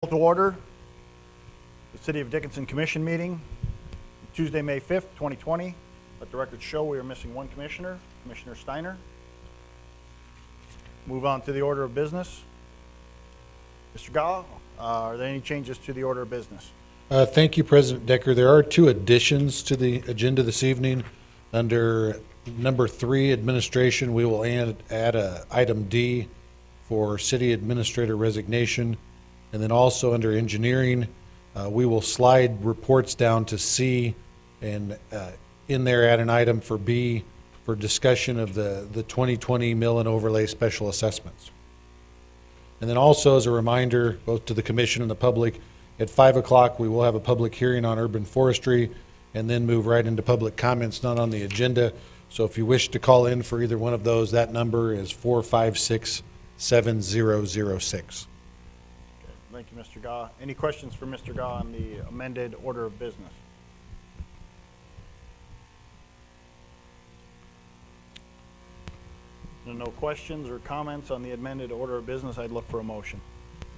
To order the City of Dickinson Commission meeting, Tuesday, May 5th, 2020. Let the record show we are missing one commissioner, Commissioner Steiner. Move on to the order of business. Mr. Gah, are there any changes to the order of business? Thank you, President Decker. There are two additions to the agenda this evening. Under number 3, administration, we will add a item D for city administrator resignation. And then also under engineering, we will slide reports down to C and in there add an item for B for discussion of the 2020 mill and overlay special assessments. And then also as a reminder, both to the commission and the public, at 5 o'clock we will have a public hearing on urban forestry and then move right into public comments not on the agenda. So if you wish to call in for either one of those, that number is 456-7006. Thank you, Mr. Gah. Any questions for Mr. Gah on the amended order of business? There are no questions or comments on the amended order of business. I'd look for a motion.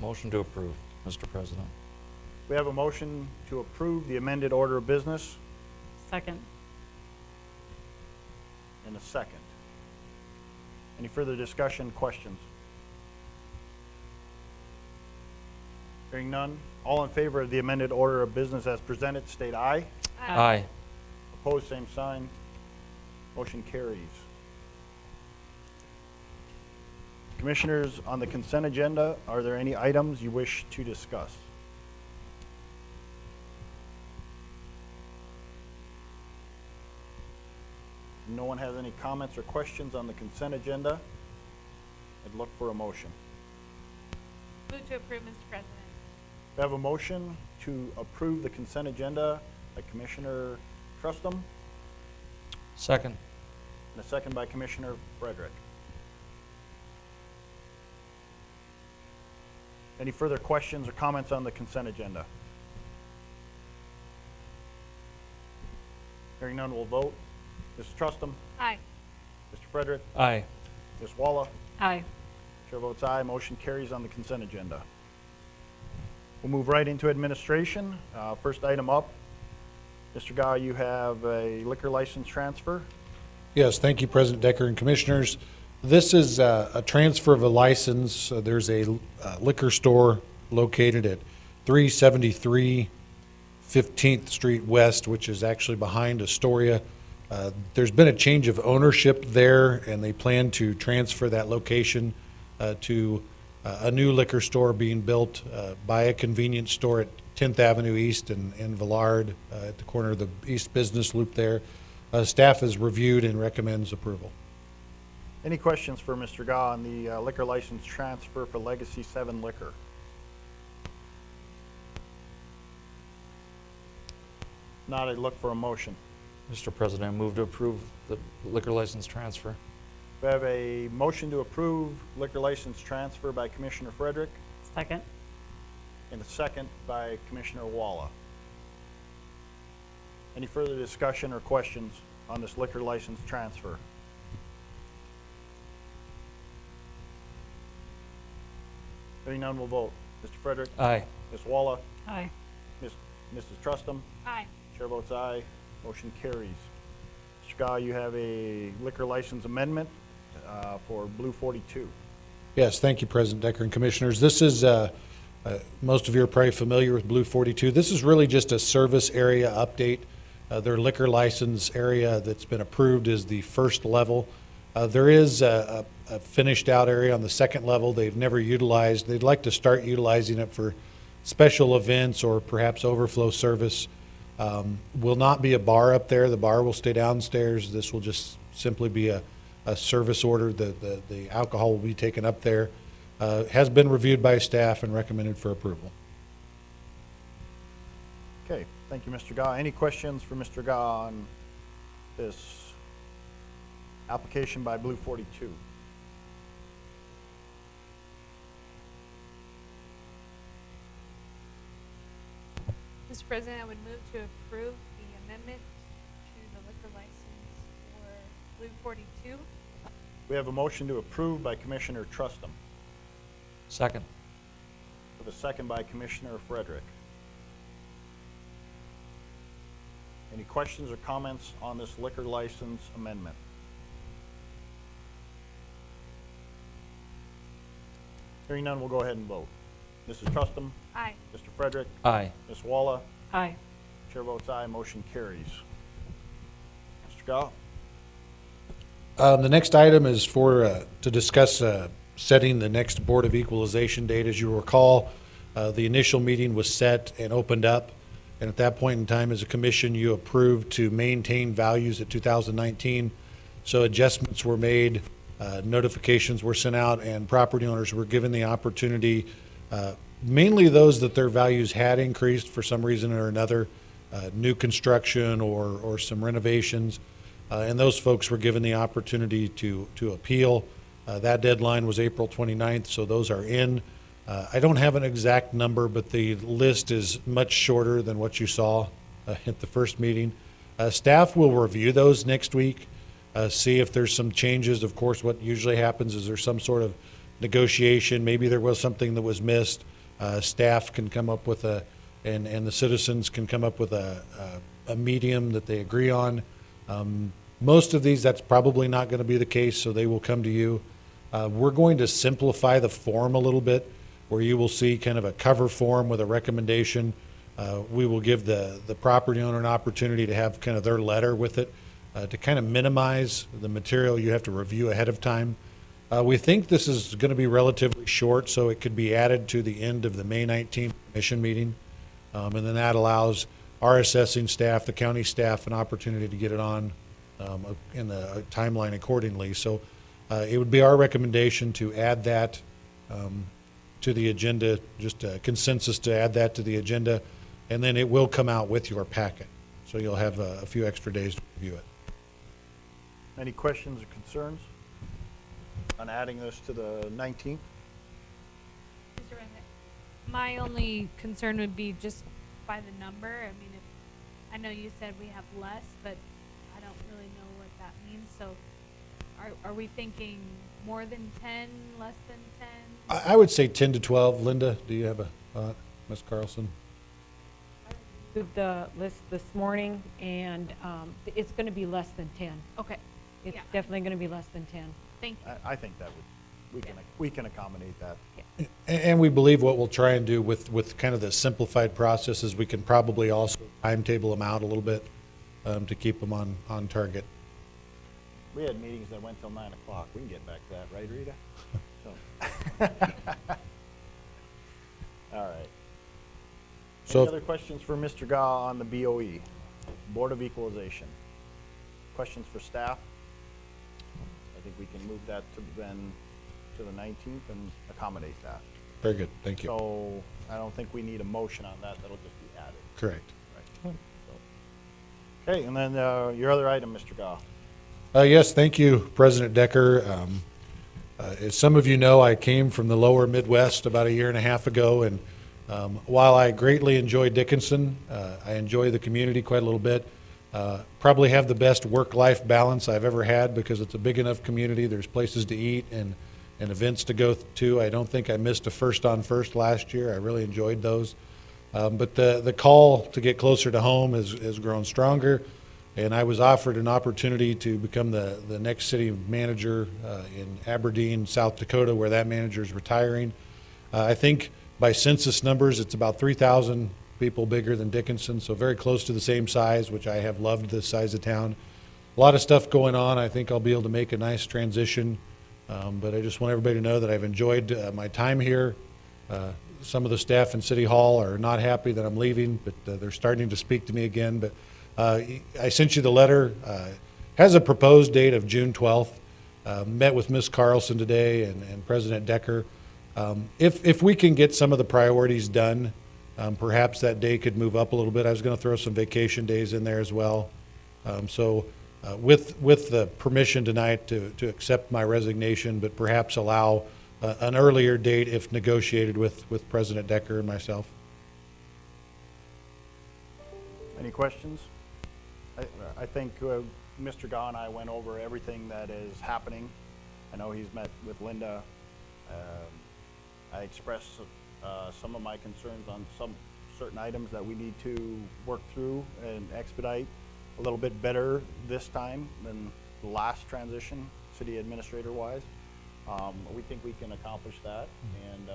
Motion to approve, Mr. President. We have a motion to approve the amended order of business Second. and a second. Any further discussion, questions? Hearing none, all in favor of the amended order of business as presented, state aye. Aye. Opposed, same sign. Motion carries. Commissioners, on the consent agenda, are there any items you wish to discuss? No one has any comments or questions on the consent agenda? I'd look for a motion. Move to approve, Mr. President. We have a motion to approve the consent agenda by Commissioner Trustum Second. and a second by Commissioner Frederick. Any further questions or comments on the consent agenda? Hearing none, we'll vote. Mrs. Trustum? Aye. Mr. Frederick? Aye. Ms. Walla? Aye. Chair votes aye. Motion carries on the consent agenda. We'll move right into administration. First item up, Mr. Gah, you have a liquor license transfer. Yes, thank you, President Decker and Commissioners. This is a transfer of a license. There's a liquor store located at 373 15th Street West, which is actually behind Astoria. There's been a change of ownership there, and they plan to transfer that location to a new liquor store being built by a convenience store at 10th Avenue East and Villard at the corner of the East Business Loop there. Staff has reviewed and recommends approval. Any questions for Mr. Gah on the liquor license transfer for Legacy 7 Liquor? Not, I'd look for a motion. Mr. President, I move to approve the liquor license transfer. We have a motion to approve liquor license transfer by Commissioner Frederick Second. and a second by Commissioner Walla. Any further discussion or questions on this liquor license transfer? Hearing none, we'll vote. Mr. Frederick? Aye. Ms. Walla? Aye. Mrs. Trustum? Aye. Chair votes aye. Motion carries. Mr. Gah, you have a liquor license amendment for Blue 42. Yes, thank you, President Decker and Commissioners. This is, most of you are probably familiar with Blue 42. This is really just a service area update. Their liquor license area that's been approved is the first level. There is a finished out area on the second level they've never utilized. They'd like to start utilizing it for special events or perhaps overflow service. Will not be a bar up there. The bar will stay downstairs. This will just simply be a service order. The alcohol will be taken up there. Has been reviewed by staff and recommended for approval. Okay, thank you, Mr. Gah. Any questions for Mr. Gah on this application by Blue 42? Mr. President, I would move to approve the amendment to the liquor license for Blue 42. We have a motion to approve by Commissioner Trustum. Second. with a second by Commissioner Frederick. Any questions or comments on this liquor license amendment? Hearing none, we'll go ahead and vote. Mrs. Trustum? Aye. Mr. Frederick? Aye. Ms. Walla? Aye. Chair votes aye, motion carries. Mr. Gah? The next item is to discuss setting the next Board of Equalization date. As you recall, the initial meeting was set and opened up, and at that point in time, as a commission, you approved to maintain values at 2019. So adjustments were made, notifications were sent out, and property owners were given the opportunity, mainly those that their values had increased for some reason or another, new construction or some renovations. And those folks were given the opportunity to appeal. That deadline was April 29th, so those are in. I don't have an exact number, but the list is much shorter than what you saw at the first meeting. Staff will review those next week, see if there's some changes. Of course, what usually happens is there's some sort of negotiation. Maybe there was something that was missed. Staff can come up with and the citizens can come up with a medium that they agree on. Most of these, that's probably not going to be the case, so they will come to you. We're going to simplify the form a little bit, where you will see kind of a cover form with a recommendation. We will give the property owner an opportunity to have kind of their letter with it, to kind of minimize the material you have to review ahead of time. We think this is going to be relatively short, so it could be added to the end of the May 19th commission meeting. And then that allows our assessing staff, the county staff, an opportunity to get it on in the timeline accordingly. So it would be our recommendation to add that to the agenda, just a consensus to add that to the agenda, and then it will come out with your packet. So you'll have a few extra days to review it. Any questions or concerns on adding this to the 19th? Mr. President, my only concern would be just by the number. I mean, I know you said we have less, but I don't really know what that means. So are we thinking more than 10, less than 10? I would say 10 to 12. Linda, do you have a thought? Ms. Carlson? Reviewed the list this morning, and it's going to be less than 10. Okay. It's Yeah. definitely going to be less than 10. Thank you. I think that we can accommodate that. And we believe what we'll try and do with kind of the simplified process is we can probably also timetable them out a little bit to keep them on target. We had meetings that went till 9 o'clock. We can get back to that, right, Rita? So. All right. So Any other questions for Mr. Gah on the BOE, Board of Equalization? Questions for staff? I think we can move that to the 19th and accommodate that. very good. Thank you. So I don't think we need a motion on that. That'll just be added. Correct. Right. So. Okay, and then your other item, Mr. Gah. Yes, thank you, President Decker. As some of you know, I came from the lower Midwest about a year and a half ago, and while I greatly enjoy Dickinson, I enjoy the community quite a little bit. Probably have the best work-life balance I've ever had because it's a big enough community. There's places to eat and events to go to. I don't think I missed a First on First last year. I really enjoyed those. But the call to get closer to home has grown stronger, and I was offered an opportunity to become the next city manager in Aberdeen, South Dakota, where that manager is retiring. I think by census numbers, it's about 3,000 people bigger than Dickinson, so very close to the same size, which I have loved this size of town. A lot of stuff going on. I think I'll be able to make a nice transition, but I just want everybody to know that I've enjoyed my time here. Some of the staff in City Hall are not happy that I'm leaving, but they're starting to speak to me again. But I sent you the letter. Has a proposed date of June 12th. Met with Ms. Carlson today and President Decker. If we can get some of the priorities done, perhaps that day could move up a little bit. I was going to throw some vacation days in there as well. With the permission tonight to accept my resignation, but perhaps allow an earlier date if negotiated with President Decker and myself. Any questions? I think Mr. Gah and I went over everything that is happening. I know he's met with Linda. I expressed some of my concerns on some certain items that we need to work through and expedite a little bit better this time than the last transition, city administrator wise. We think we can accomplish that, and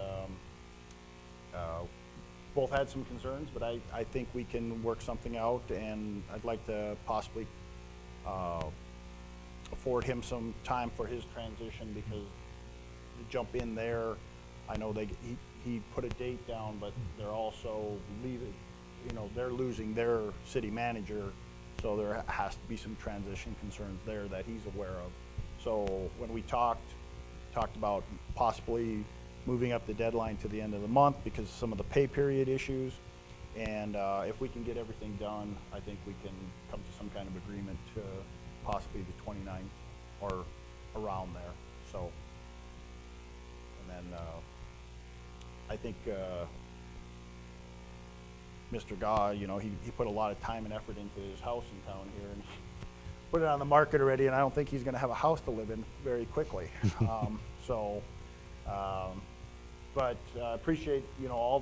both had some concerns, but I think we can work something out, and I'd like to possibly afford him some time for his transition, because to jump in there, I know he put a date down, but they're also leaving, they're losing their city manager, so there has to be some transition concerns there that he's aware of. So when we talked about possibly moving up the deadline to the end of the month because of some of the pay period issues, and if we can get everything done, I think we can come to some kind of agreement to possibly the 29th or around there. So, and then I think Mr. Gaw, he put a lot of time and effort into his house in town here, and put it on the market already, and I don't think he's gonna have a house to live in very quickly. But appreciate, all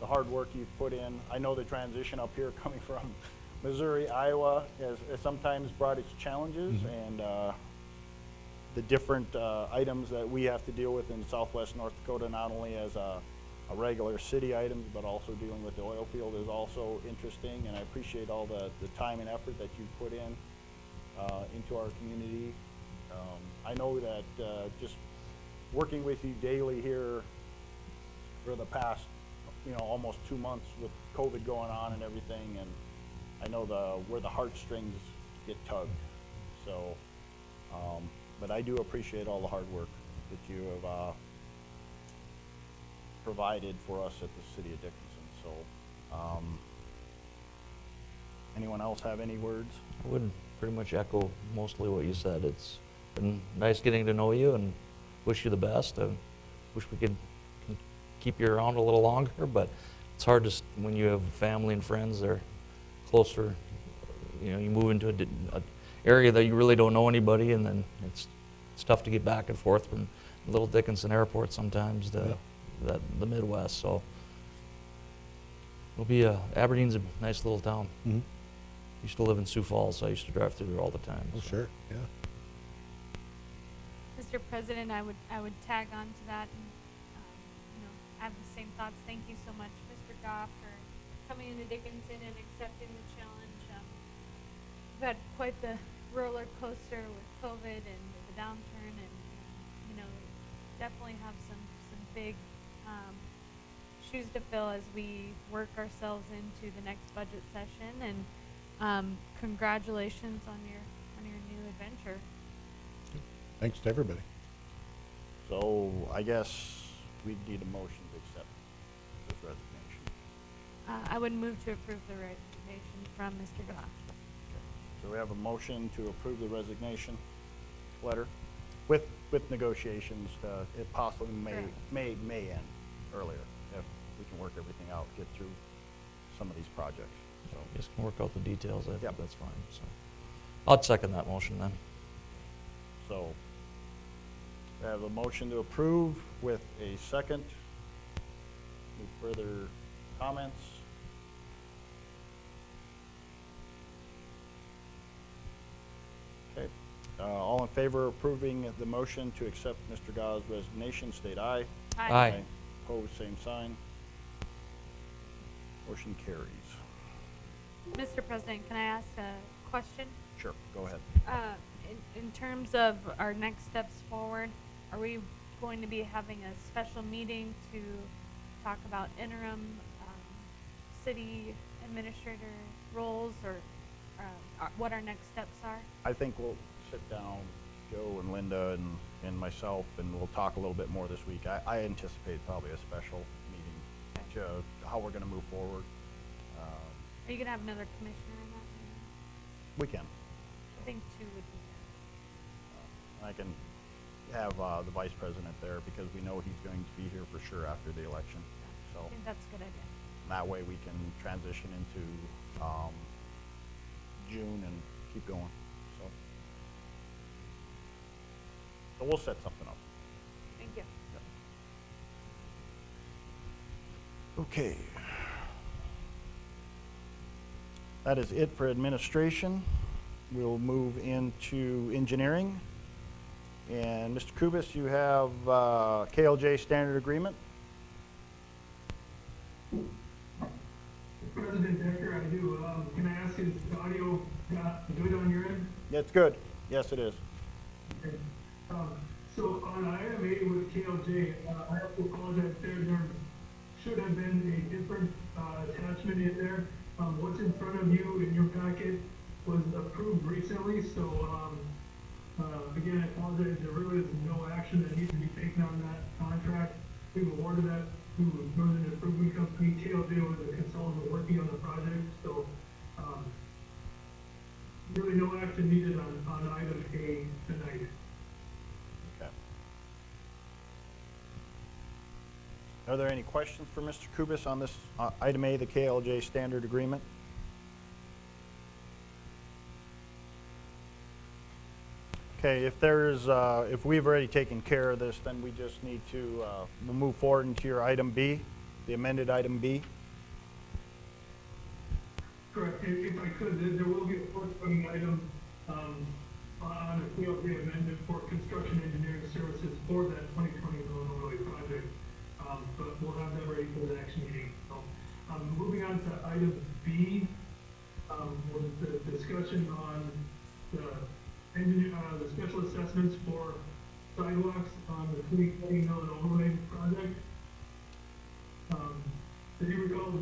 the hard work you've put in. I know the transition up here coming from Missouri, Iowa has sometimes brought its challenges, and the different items that we have to deal with in Southwest North Dakota, not only as a regular city items, but also dealing with the oil field is also interesting, and I appreciate all the time and effort that you've put in into our community. I know that just working with you daily here for the past, almost 2 months with COVID going on and everything, and I know where the heartstrings get tugged. So, but I do appreciate all the hard work that you have provided for us at the city of Dickinson. So, anyone else have any words? I would pretty much echo mostly what you said. It's been nice getting to know you, and wish you the best. I wish we could keep you around a little longer, but it's hard to, when you have family and friends that are closer, you move into a area that you really don't know anybody, and then it's tough to get back and forth from Little Dickinson Airport sometimes to the Midwest. So it'll be Aberdeen's a nice little town. Mm-hmm. Used to live in Sioux Falls, so I used to drive through there all the time. Oh, so. sure, yeah. Mr. President, I would tag on to that, and I have the same thoughts. Thank you so much, Mr. Goff, for coming into Dickinson and accepting the challenge. We've had quite the roller coaster with COVID and the downturn, and definitely have some big shoes to fill as we work ourselves into the next budget session. And congratulations on your new adventure. Thanks to everybody. So I guess we need a motion to accept this resignation. I would move to approve the resignation from Mr. Goff. So we have a motion to approve the resignation letter with negotiations. It possibly Correct. may end earlier if we can work everything out, get through some of these projects. So You guys can work out the details. I think Yep. that's fine. So I'd second that motion then. So we have a motion to approve with a second. Any further comments? Okay. All in favor of approving the motion to accept Mr. Gah's resignation, state aye. Aye. Opposed, same sign. Motion carries. Mr. President, can I ask a question? Sure, go ahead. In terms of our next steps forward, are we going to be having a special meeting to talk about interim city administrator roles, or what our next steps are? I think we'll sit down, Joe and Linda and myself, and we'll talk a little bit more this week. I anticipate probably a special meeting to how we're gonna move forward. Are you going to have another commissioner in that meeting? We can. I think 2 would be good. I can have the vice president there because we know he's going to be here for sure after the election. So I think that's a good idea. that way we can transition into June and keep going. So we'll set something up. Thank you. Okay. That is it for administration. We'll move into engineering. And Mr. Kubis, you have KLJ standard agreement. President Decker, I do. Can I ask, is the audio good on your end? It's good. Yes, it is. Okay. So on item A with KLJ, I have to apologize, there should have been a different attachment in there. What's in front of you in your packet was approved recently, so again, I apologize, there really is no action that needs to be taken on that contract. We've awarded that to Northern Improvement Company. KLJ was the consultant working on the project, so really no action needed on item A tonight. Okay. Are there any questions for Mr. Kubis on this item A, the KLJ standard agreement? Okay, if there's, if we've already taken care of this, then we just need to, we'll move forward into your item B, the amended item B. Correct. If I could, there will be a corresponding item on the KLJ amendment for construction engineering services for that 2020 Illinois project. But we'll have that ready for the next meeting. So, moving on to item B, was the discussion on the special assessments for sidewalks on the 2020 Illinois project. As you recall,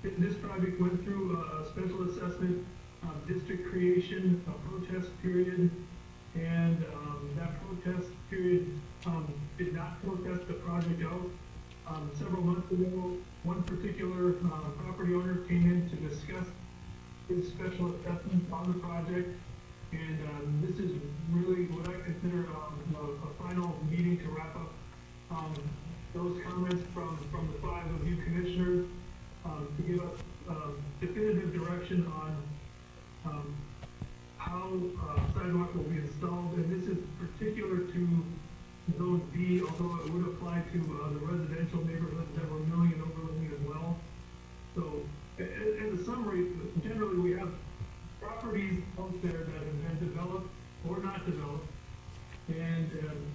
this project went through a special assessment, district creation, a protest period, and that protest period did not protest the project out. Several months ago, one particular property owner came in to discuss his special assessment on the project, and this is really what I consider a final meeting to wrap up those comments from the 5 of you commissioners, to give us definitive direction on how sidewalk will be installed, and this is particular to Zone B, although it would apply to the residential neighborhoods that were milling and overlaying as well. So, as a summary, generally we have properties out there that have been developed or not developed, and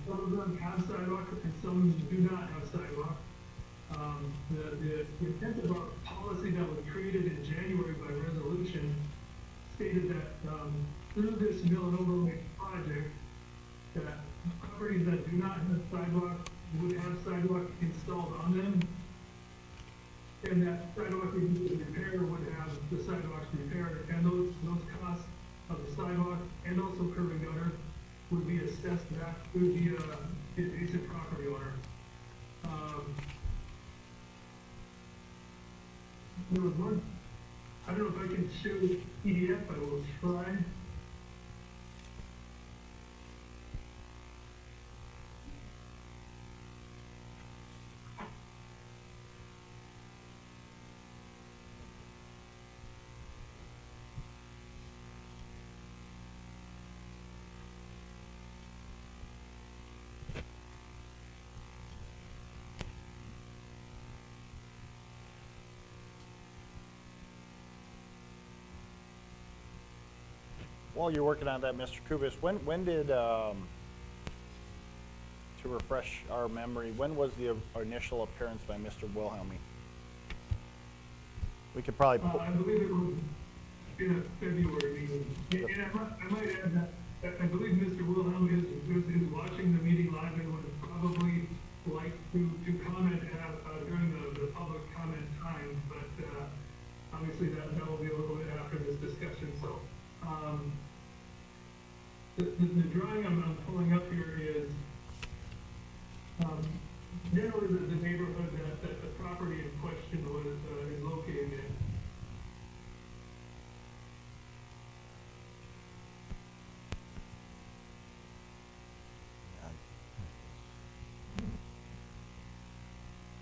some of them have sidewalk and some do not have sidewalk. The intent of our policy that was created in January by resolution stated that through this mill and overlay project, that properties that do not have sidewalk would have sidewalk installed on them, and that sidewalk repair would have the sidewalks repaired, and those costs of the sidewalk and also curb and gutter would be assessed back to the adjacent property owner. There was one, I don't know if I can show the PDF, I will try. While you're working on that, Mr. Kubis, when did, to refresh our memory, when was the initial appearance by Mr. Wilhelmy? We could probably, I believe it was in a February meeting. And I might add that I believe Mr. Wilhelm is watching the meeting live and would probably like to comment during the public comment time, but obviously that will be a little bit after this discussion. So the drawing I'm pulling up here is generally the neighborhood that the property in question is located in.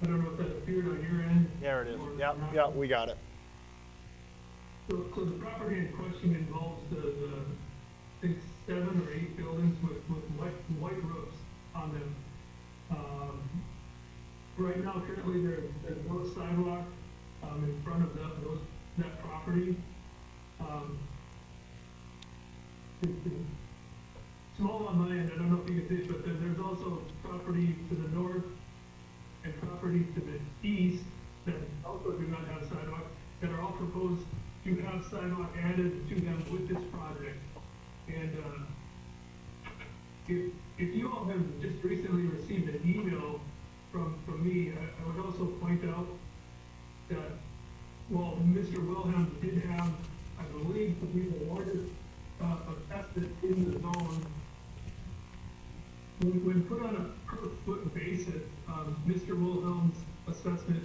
I don't know if that appeared on your end. there it is. or Yeah, not. yeah, we got it. So the property in question involves I think 7 or 8 buildings with white roofs on them. right now, currently, there's no sidewalk, in front of that property. It's small on my end, I don't know if you can see it, but there's also property to the north and property to the east that also do not have sidewalk, that are all proposed to have sidewalk added to them with this project. And, if you all have just recently received an email from me, I would also point out that while Mr. Wilhelm did have, I believe, to be the largest assessment in the zone, when put on a per foot basis, Mr. Wilhelm's assessment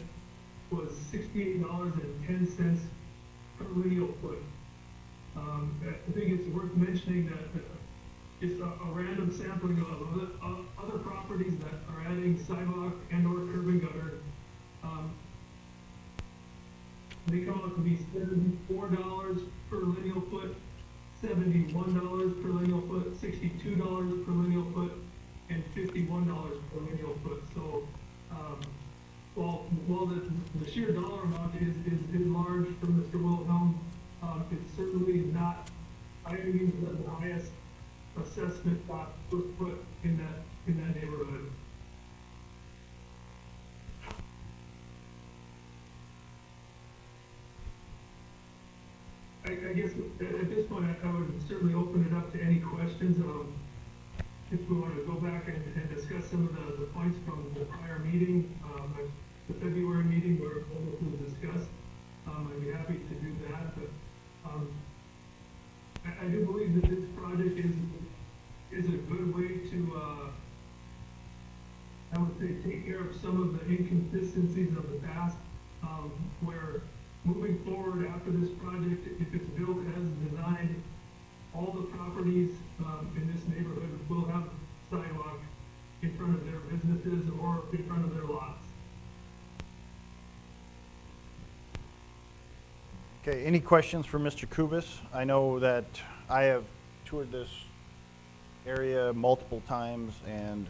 was $68.10 per lineal foot. I think it's worth mentioning that just a random sampling of other properties that are adding sidewalk and or curb and gutter, they come out to be $74 per lineal foot, $71 per lineal foot, $62 per lineal foot, and $51 per lineal foot. So, while the sheer dollar amount is large for Mr. Wilhelm, it's certainly not by any means the highest assessment per foot in that neighborhood. I guess at this point, I would certainly open it up to any questions. If we want to go back and discuss some of the points from the prior meeting, the February meeting where it was discussed, I'd be happy to do that. But I do believe that this project is a good way to, I would say, take care of some of the inconsistencies of the past, where moving forward after this project, if it's built as designed, all the properties in this neighborhood will have sidewalk in front of their businesses or in front of their lots. Okay, any questions for Mr. Kubis? I know that I have toured this area multiple times, and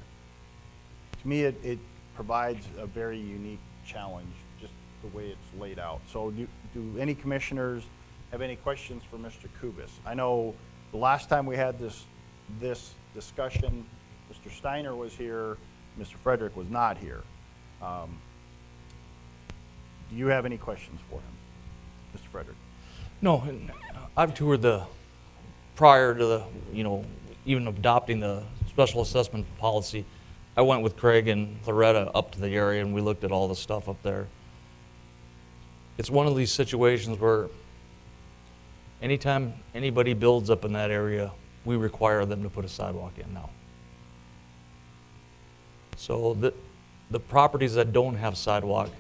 to me, it provides a very unique challenge, just the way it's laid out. So do any commissioners have any questions for Mr. Kubis? I know the last time we had this discussion, Mr. Steiner was here, Mr. Frederick was not here. Do you have any questions for him, Mr. Frederick? No, and I've toured prior to even adopting the special assessment policy, I went with Craig and Loretta up to the area and we looked at all the stuff up there. It's one of these situations where anytime anybody builds up in that area, we require them to put a sidewalk in now. So the properties that don't have sidewalk,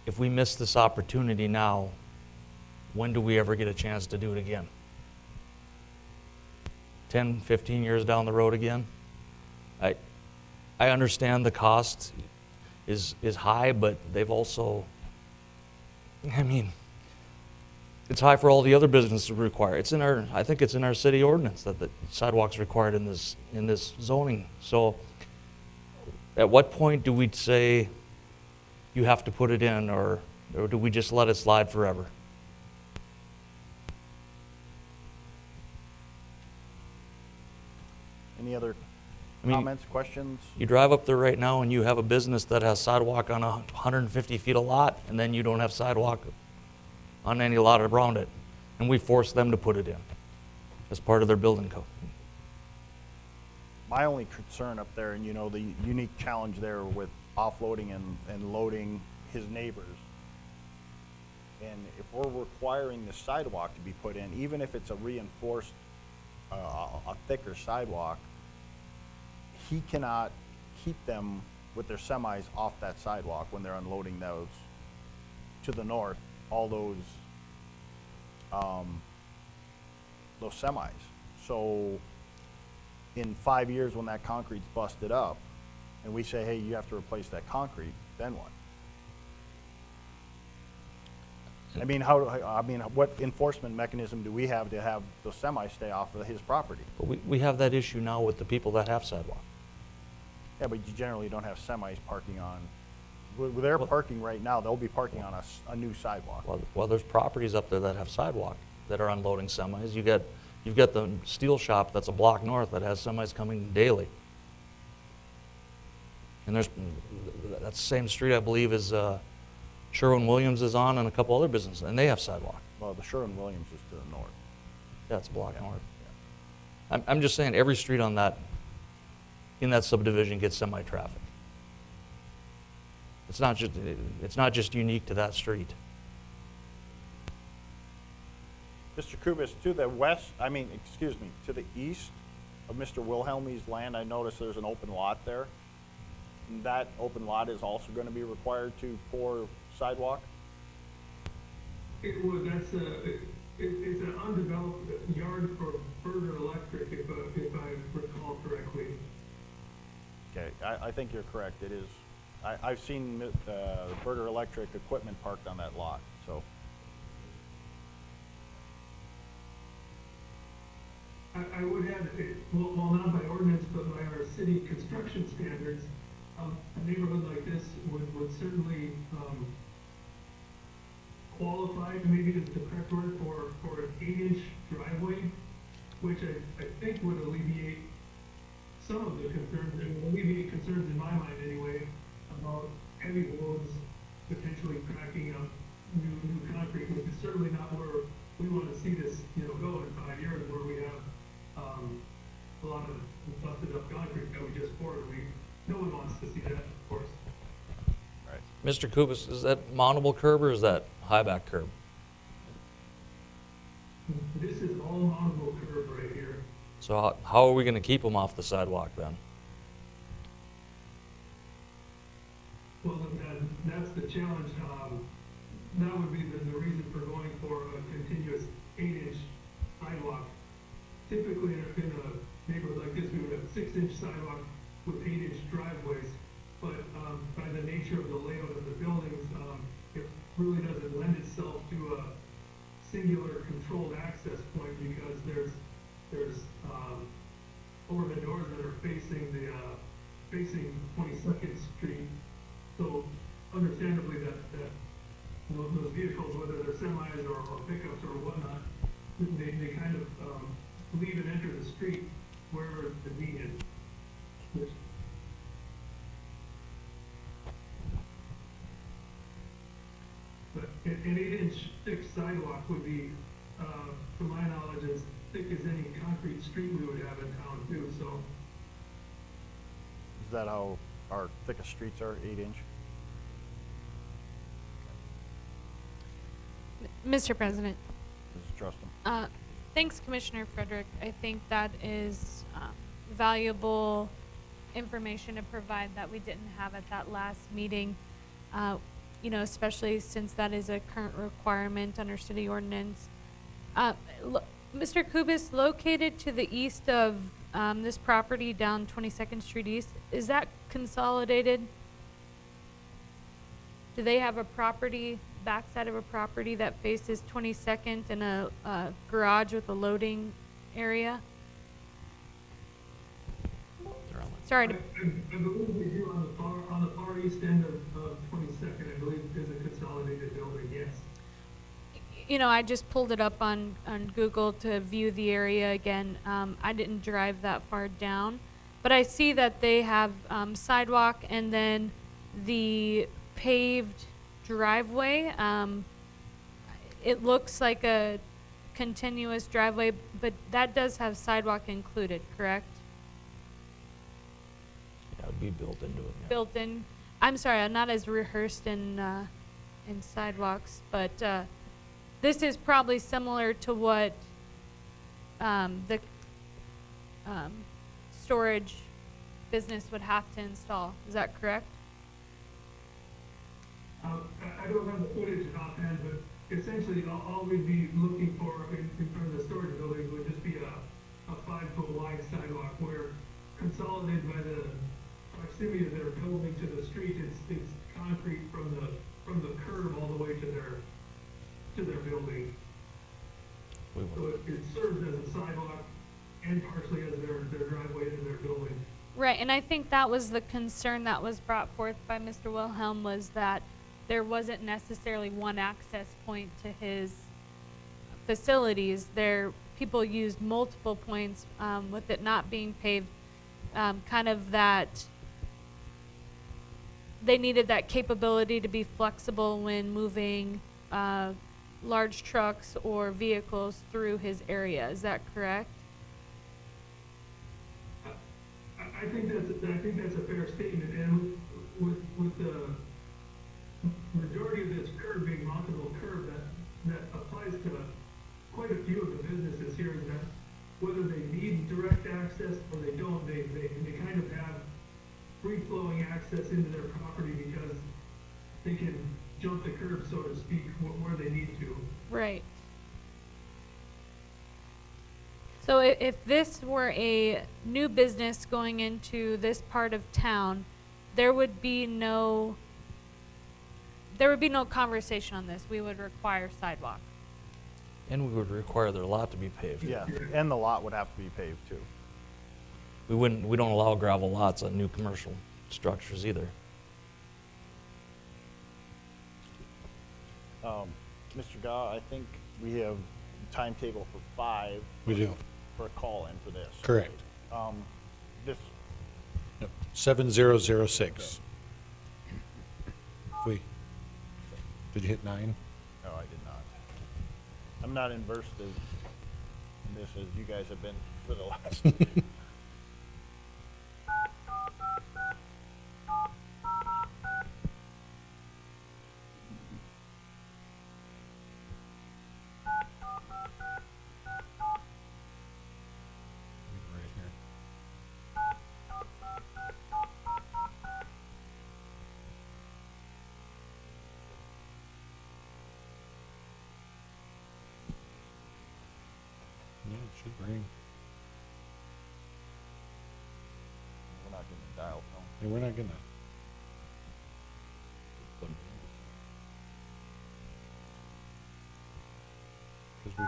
if we miss this opportunity now, when do we ever get a chance to do it again? 10, 15 years down the road again? I understand the cost is high, but they've also, it's high for all the other businesses to require. I think it's in our city ordinance that the sidewalk's required in this zoning. So at what point do we say you have to put it in, or do we just let it slide forever? Any other comments, questions? You drive up there right now and you have a business that has sidewalk on 150 feet a lot, and then you don't have sidewalk on any lot around it. And we force them to put it in as part of their building code. My only concern up there, and the unique challenge there with offloading and loading his neighbors, and if we're requiring the sidewalk to be put in, even if it's a reinforced, a thicker sidewalk, he cannot keep them with their semis off that sidewalk when they're unloading those to the north, all those semis. So in 5 years, when that concrete's busted up and we say, hey, you have to replace that concrete, then what? What enforcement mechanism do we have to have those semis stay off of his property? But we have that issue now with the people that have sidewalk. Yeah, but you generally don't have semis parking on, with their parking right now, they'll be parking on a new sidewalk. Well, there's properties up there that have sidewalk that are unloading semis. You've got the steel shop that's a block north that has semis coming daily. And that's the same street, I believe, is Sherwin-Williams is on and a couple other businesses, and they have sidewalk. Well, the Sherwin-Williams is to the north. Yeah, it's a block Yeah, north. yeah. I'm just saying every street on that, in that subdivision gets semi-traffic. It's not just unique to that street. Mr. Kubis, to the west, to the east of Mr. Wilhelmie's land, I noticed there's an open lot there. And that open lot is also going to be required to pour sidewalk? It's an undeveloped yard for Berger Electric, if I recall correctly. Okay, I think you're correct, it is. I've seen Berger Electric equipment parked on that lot, so. I would add, well, not by ordinance, but by our city construction standards, a neighborhood like this would certainly, qualify, maybe is the correct word, for an 8-inch driveway, which I think would alleviate some of the concerns, and alleviate concerns in my mind anyway, about heavy loads potentially cracking up new concrete, which is certainly not where we want to see this, go in 5 years, where we have, a lot of busted up concrete that we just poured. No one wants to see that, of course. Right. Mr. Kubis, is that mountable curb or is that high back curb? This is all mountable curb right here. So how are we going to keep them off the sidewalk then? Well, that's the challenge. That would be the reason for going for a continuous 8-inch sidewalk. Typically, in a neighborhood like this, we would have 6-inch sidewalk with 8-inch driveways. But by the nature of the layout of the buildings, it really doesn't lend itself to a singular controlled access point, because there's overhead doors that are facing 22nd Street. So understandably that those vehicles, whether they're semis or pickups or whatnot, they kind of leave and enter the street wherever it's convenient. But an 8-inch thick sidewalk would be, to my knowledge, as thick as any concrete street we would have in town too, so. Is that how our thickest streets are, 8-inch? Mr. President, Mrs. Trustin? thanks, Commissioner Frederick. I think that is valuable information to provide that we didn't have at that last meeting. Especially since that is a current requirement under city ordinance. Mr. Kubis, located to the east of this property down 22nd Street East, is that consolidated? Do they have a property, backside of a property that faces 22nd and a garage with a loading area? Sorry to. I believe we do on the far east end of 22nd, I believe is a consolidated building, yes. I just pulled it up on Google to view the area again. I didn't drive that far down, but I see that they have sidewalk and then the paved driveway. It looks like a continuous driveway, but that does have sidewalk included, correct? Yeah, it would be built into it. Yeah. Built in. I'm sorry, I'm not as rehearsed in sidewalks, but this is probably similar to what the storage business would have to install. Is that correct? I don't have the footage offhand, but essentially all we'd be looking for in front of the storage buildings would just be a 5-foot wide sidewalk, where consolidated by the proximity of their building to the street, it's concrete from the curb all the way to their building. So it serves as a sidewalk and partially as their driveway to their building. Right, and I think that was the concern that was brought forth by Mr. Wilhelm, was that there wasn't necessarily one access point to his facilities. People used multiple points, with it not being paved, kind of that they needed that capability to be flexible when moving, large trucks or vehicles through his area. Is that correct? I think that's a fair statement, and with the majority of this curb being mountable curb, that applies to quite a few of the businesses here, is that whether they need direct access or they don't, they kind of have free-flowing access into their property because they can jump the curb, so to speak, where they need to. Right. So if this were a new business going into this part of town, there would be no conversation on this. We would require sidewalk. And we would require their lot to be paved. Yeah, and the lot would have to be paved too. We don't allow gravel lots on new commercial structures either. Mr. Gah, I think we have a timetable for 5 We do. for a call-in for this. Correct. This, Yep. 7006. Did you hit 9? no, I did not. I'm not inversed in this as you guys have been for the last. Right here. Yeah, it should ring. We're not getting a dial tone. Yeah, we're not gonna. Because we.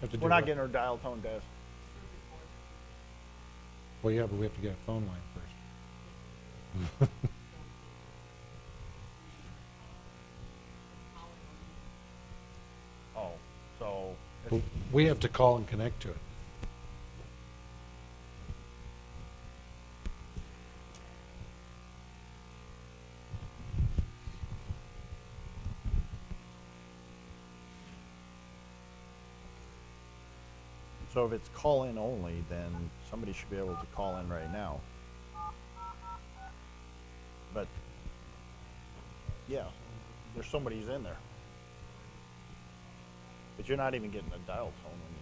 Have to do We're not what? getting our dial tone, guys. Well, yeah, but we have to get a phone line first. Oh, so, But we have to call and connect to it. so if it's call-in only, then somebody should be able to call in right now. But, yeah, there's somebody's in there. But you're not even getting a dial tone when you.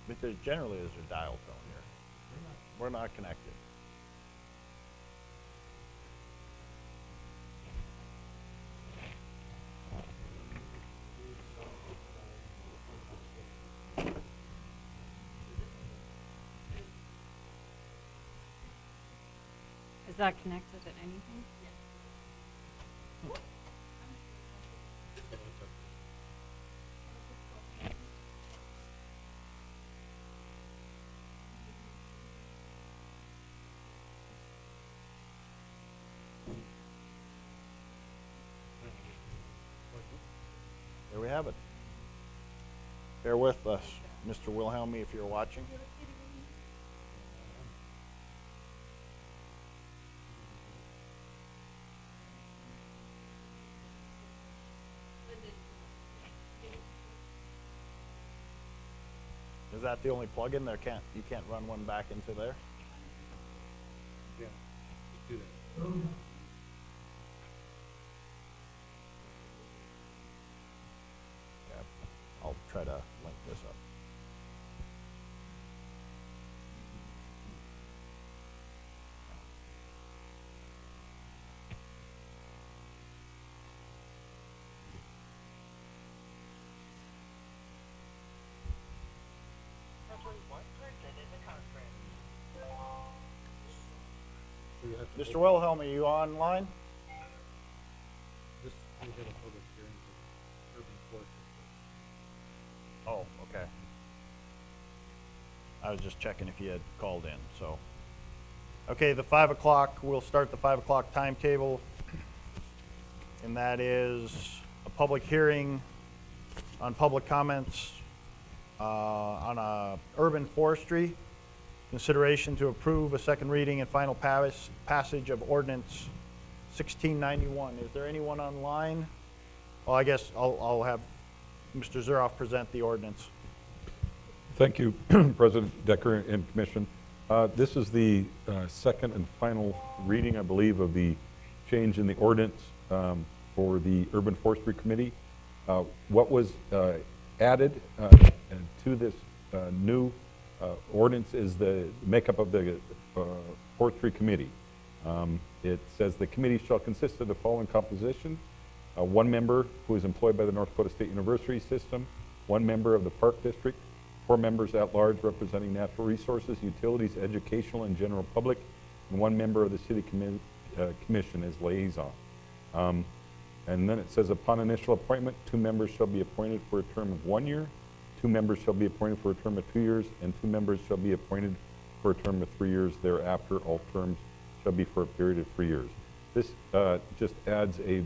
Because generally there's a dial tone here. We're not connected. Is that connected to anything? There we have it. Bear with us, Mr. Wilhelmy, if you're watching. Is that the only plug-in? You can't run one back into there? Yeah, I'll try to link this up. Mr. Wilhelm, are you online? Oh, okay. I was just checking if you had called in, so. Okay, we'll start the 5 o'clock timetable. And that is a public hearing on public comments on urban forestry. Consideration to approve a second reading and final passage of ordinance 1691. Is there anyone online? Well, I guess I'll have Mr. Zuroff present the ordinance. Thank you, President Decker and Commission. This is the second and final reading, I believe, of the change in the ordinance for the Urban Forestry Committee. What was added to this new ordinance is the makeup of the Forestry Committee. It says the committee shall consist of the following composition: one member who is employed by the North Dakota State University system, one member of the Park District, 4 members at large representing natural resources, utilities, educational, and general public, and 1 member of the City Commission as liaison. And then it says, upon initial appointment, 2 members shall be appointed for a term of 1 year, 2 members shall be appointed for a term of 2 years, and 2 members shall be appointed for a term of 3 years. Thereafter, all terms shall be for a period of 3 years. This just adds a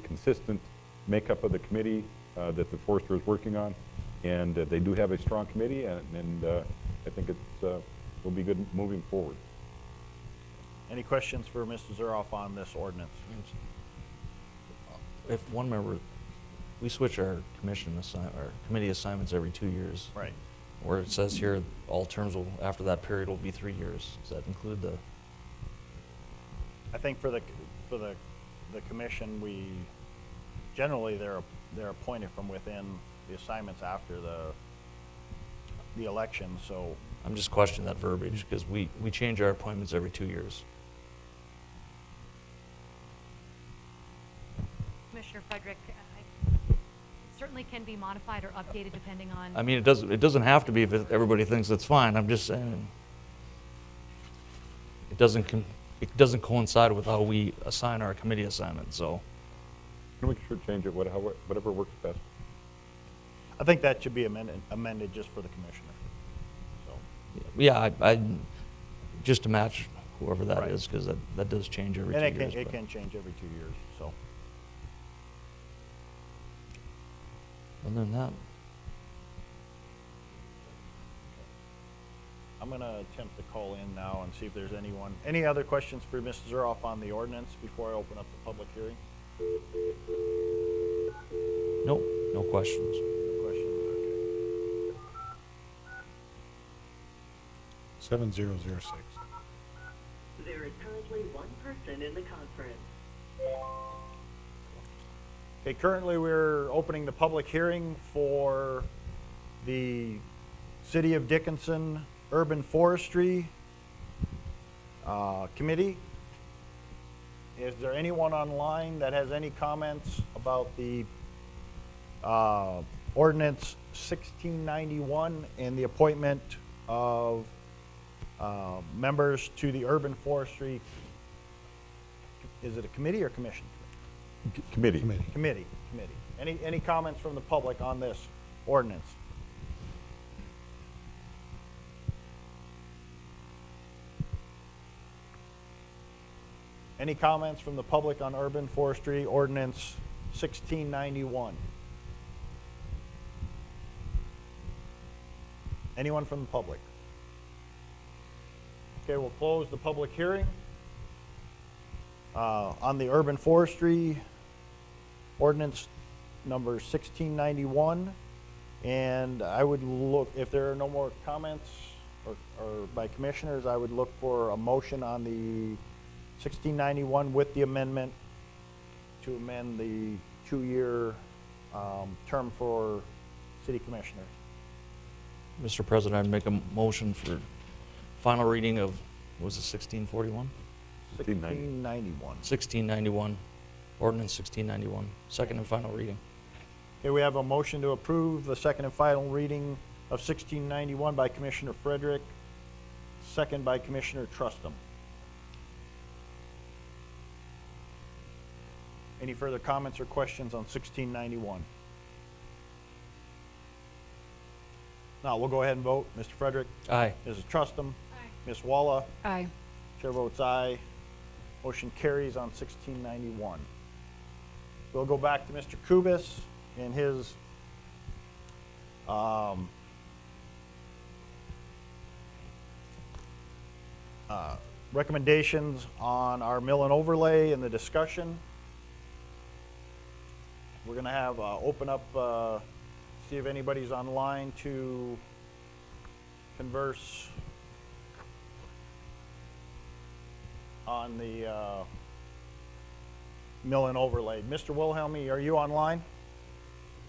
consistent makeup of the committee that the forester is working on, and they do have a strong committee, and I think it will be good moving forward. Any questions for Mr. Zuroff on this ordinance? If one member, we switch our committee assignments every 2 years. Right. Where it says here, all terms will, after that period, will be 3 years. Does that include the? I think for the commission, generally they're appointed from within the assignments after the election. So I'm just questioning that verbiage because we change our appointments every 2 years. Commissioner Frederick, it certainly can be modified or updated depending on. I mean, it doesn't have to be if everybody thinks it's fine. I'm just saying it doesn't coincide with how we assign our committee assignments. So We should change it whatever works best. I think that should be amended just for the commissioner. So yeah, I just to match whoever that Right. is, because that does change every and 2 years. it can change every 2 years. So Other than that, I'm going to attempt to call in now and see if there's any other questions for Mr. Zuroff on the ordinance before I open up the public hearing. nope, no questions. No questions. Okay. 7006. There is currently 1 person in the conference. Okay, currently we're opening the public hearing for the City of Dickinson Urban Forestry Committee. Is there anyone online that has any comments about the ordinance 1691 and the appointment of members to the Urban Forestry, is it a committee or commission? Committee. Committee. Any comments from the public on this ordinance? Any comments from the public on urban forestry ordinance 1691? Anyone from the public? Okay, we'll close the public hearing. On the urban forestry ordinance number 1691. And I would look, if there are no more comments or by commissioners, I would look for a motion on the 1691 with the amendment to amend the 2-year term for city commissioners. Mr. President, I'd make a motion for final reading of, what was it 1641? 1691. 1691, ordinance 1691, second and final reading. Okay, we have a motion to approve the second and final reading of 1691 by Commissioner Frederick, second by Commissioner Trustum. Any further comments or questions on 1691? Now, we'll go ahead and vote. Mr. Frederick? Aye. Mrs. Trustum? Aye. Ms. Walla? Aye. Chair votes aye. Motion carries on 1691. We'll go back to Mr. Kubis and his recommendations on our mill and overlay and the discussion. We're going to have open up, see if anybody's online to converse on the mill and overlay. Mr. Wilhelmy, are you online?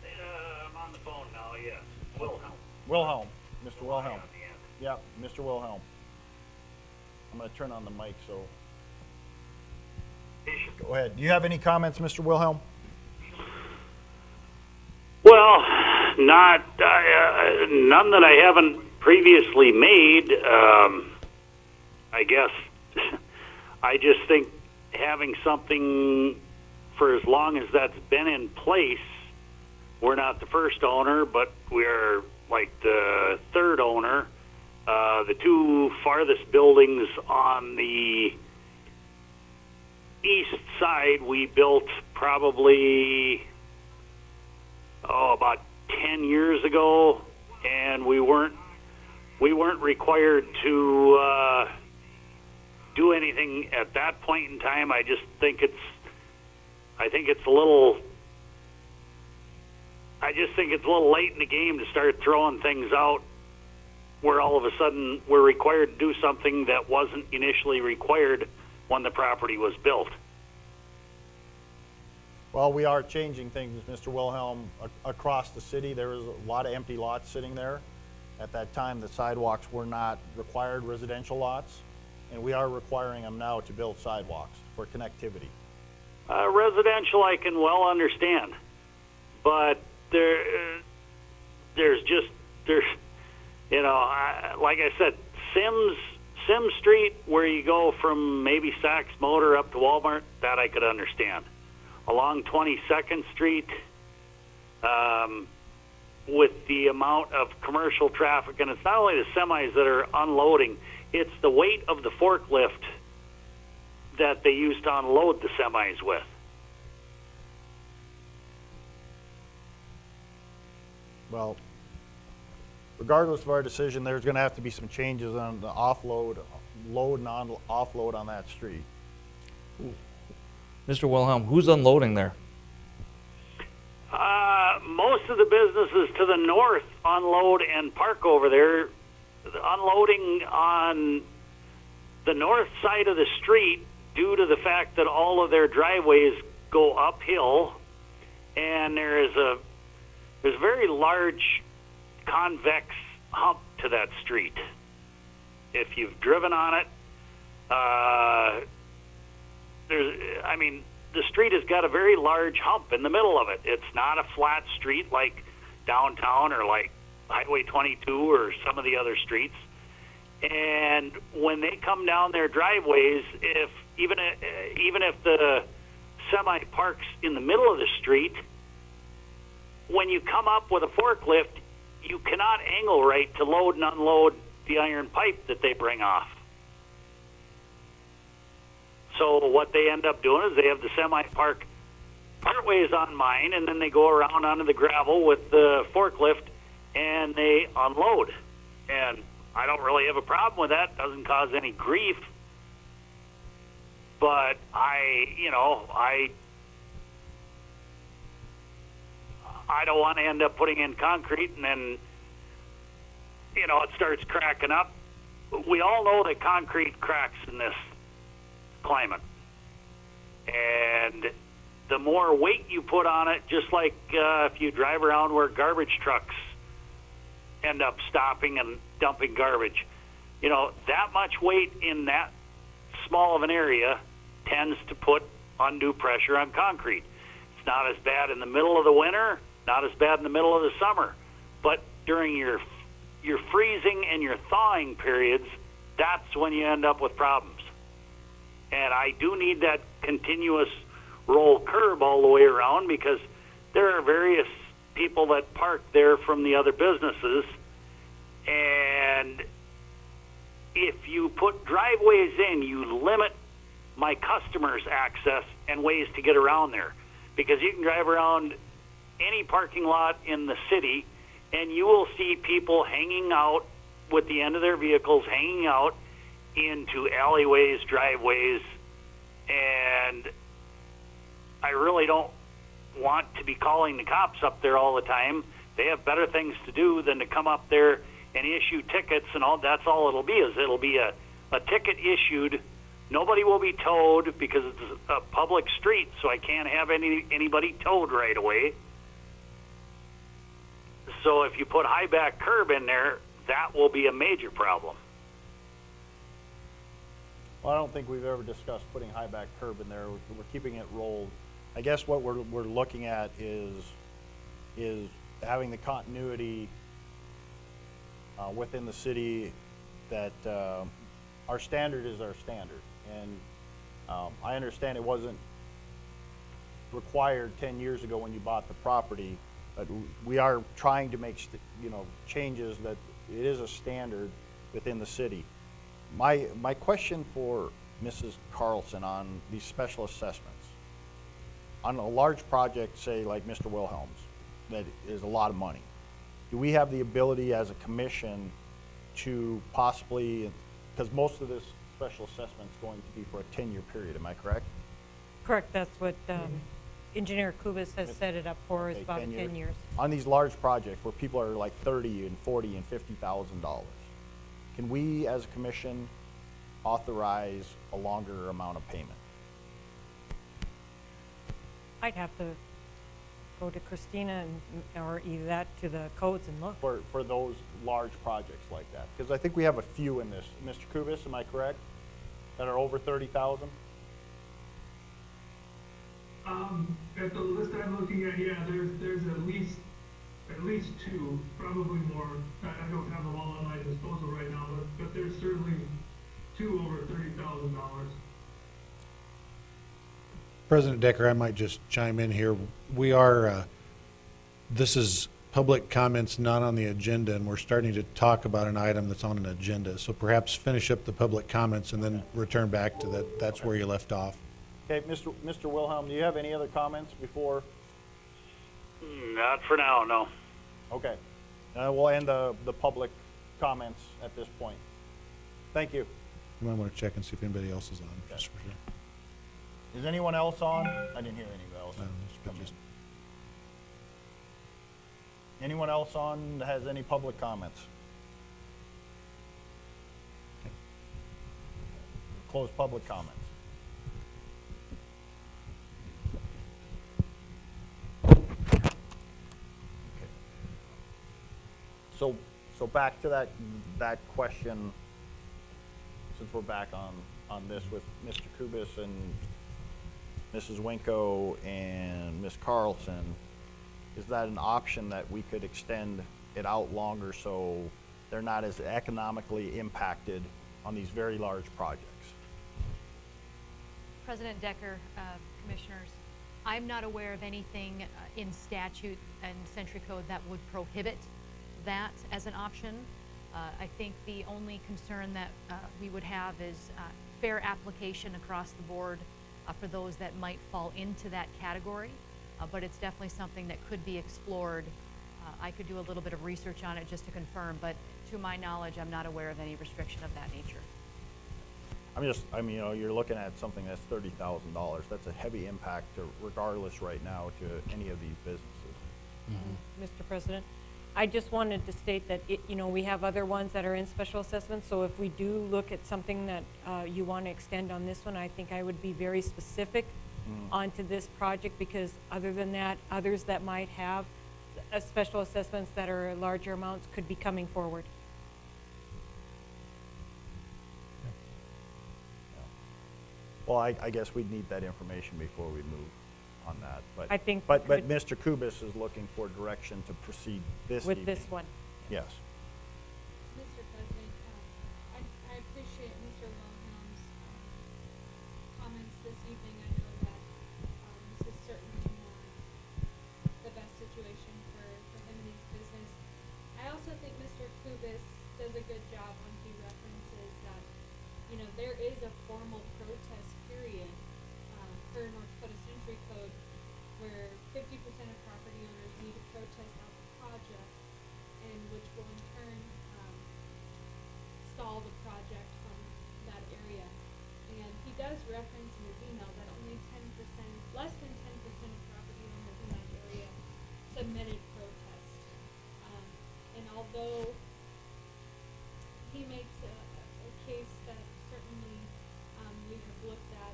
I'm on the phone now, yes. Wilhelm. Wilhelm, Mr. Wilhelm. Yeah, Mr. Wilhelm. I'm going to turn on the mic, so. Go ahead. Do you have any comments, Mr. Wilhelm? Well, not none that I haven't previously made. I guess I just think having something for as long as that's been in place, we're not the first owner, but we're like the third owner. The two farthest buildings on the east side we built probably about 10 years ago, and we weren't required to do anything at that point in time. I just think it's a little late in the game to start throwing things out where all of a sudden we're required to do something that wasn't initially required when the property was built. Well, we are changing things, Mr. Wilhelm, across the city. There was a lot of empty lots sitting there. At that time, the sidewalks were not required residential lots, and we are requiring them now to build sidewalks for connectivity. Residential, I can well understand, but there's like I said, Sims Street, where you go from maybe Saks Motor up to Walmart, that I could understand. Along 22nd Street, with the amount of commercial traffic, and it's not only the semis that are unloading, it's the weight of the forklift that they used to unload the semis with. Well, regardless of our decision, there's going to have to be some changes on the load and offload on that street. Mr. Wilhelm, who's unloading there? Most of the businesses to the north unload and park over there. Unloading on the north side of the street due to the fact that all of their driveways go uphill, and there's a very large convex hump to that street. If you've driven on it, the street has got a very large hump in the middle of it. It's not a flat street like downtown or like Highway 22 or some of the other streets. And when they come down their driveways, even if the semi parks in the middle of the street, when you come up with a forklift, you cannot angle right to load and unload the iron pipe that they bring off. So what they end up doing is they have the semi park partways on mine, and then they go around onto the gravel with the forklift and they unload. And I don't really have a problem with that. Doesn't cause any grief. But I don't want to end up putting in concrete and then, it starts cracking up. We all know that concrete cracks in this climate. And the more weight you put on it, just like if you drive around where garbage trucks end up stopping and dumping garbage, that much weight in that small of an area tends to put undue pressure on concrete. It's not as bad in the middle of the winter, not as bad in the middle of the summer, but during your freezing and your thawing periods, that's when you end up with problems. And I do need that continuous roll curb all the way around, because there are various people that park there from the other businesses, and if you put driveways in, you limit my customers' access and ways to get around there, because you can drive around any parking lot in the city and you will see people hanging out with the end of their vehicles hanging out into alleyways, driveways, and I really don't want to be calling the cops up there all the time. They have better things to do than to come up there and issue tickets, and all. That's all it'll be. It'll be a ticket issued. Nobody will be towed because it's a public street, so I can't have anybody towed right away. So if you put high back curb in there, that will be a major problem. Well, I don't think we've ever discussed putting high back curb in there. We're keeping it rolled. I guess what we're looking at is having the continuity within the city that our standard is our standard. And I understand it wasn't required 10 years ago when you bought the property, but we are trying to make changes that it is a standard within the city. My question for Mrs. Carlson on these special assessments, on a large project, say like Mr. Wilhelm's, that is a lot of money, do we have the ability as a commission to possibly, because most of this special assessment is going to be for a 10-year period, am I correct? Correct, that's what Engineer Kubis has set it up for, is Okay, about 10 years. On these large projects where people are like $30,000 and $40,000 and $50,000, can we as a commission authorize a longer amount of payment? I'd have to go to Christina or either that to the codes and look. For those large projects like that? Because I think we have a few in this. Mr. Kubis, am I correct? That are over 30,000? At the list I'm looking at, yeah, there's at least two, probably more. I don't have them all at my disposal right now, but there's certainly two over $30,000. President Decker, I might just chime in here. We are, this is public comments not on the agenda, and we're starting to talk about an item that's on an agenda. So perhaps finish up the public comments and then return back to that. That's where you left off. Okay, Mr. Wilhelm, do you have any other comments before? Not for now, no. Okay. We'll end the public comments at this point. Thank you. You might want to check and see if anybody else is on, just for sure. Is anyone else on? I didn't hear anyone else. But just Anyone else on that has any public comments? Close public comments. So back to that question, since we're back on this with Mr. Kubis and Mrs. Winko and Ms. Carlson, is that an option that we could extend it out longer so they're not as economically impacted on these very large projects? President Decker, Commissioners, I'm not aware of anything in statute and Century Code that would prohibit that as an option. I think the only concern that we would have is fair application across the board for those that might fall into that category, but it's definitely something that could be explored. I could do a little bit of research on it just to confirm, but to my knowledge, I'm not aware of any restriction of that nature. You're looking at something that's $30,000. That's a heavy impact regardless right now to any of these businesses. Mr. President, I just wanted to state that, we have other ones that are in special assessment, so if we do look at something that you want to extend on this one, I think I would be very specific onto this project, because other than that, others that might have special assessments that are larger amounts could be coming forward. Well, I guess we'd need that information before we move on that. But I think But we could- Mr. Kubis is looking for direction to proceed this evening. With this one. Yes. Mr. President, I appreciate Mr. Wilhelm's comments this evening. I know that this is certainly not the best situation for him and his business. I also think Mr. Kubis does a good job when he references that, there is a formal protest period per North Dakota Century Code where 50% of property owners need to protest out the project, and which will in turn stall the project from that area. And he does reference in his email that only less than 10% of property owners in that area submitted protest. And although he makes a case that certainly we have looked at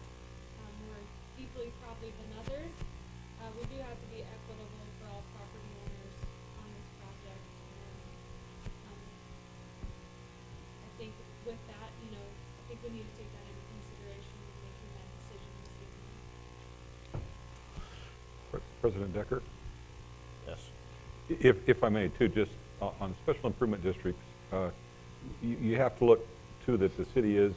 more deeply probably than others, we do have to be equitable for all property owners on this project. And I think with that, I think we need to take that into consideration when making that decision this evening. President Decker? Yes. If I may, too, just on special improvement districts, you have to look, too, that the city is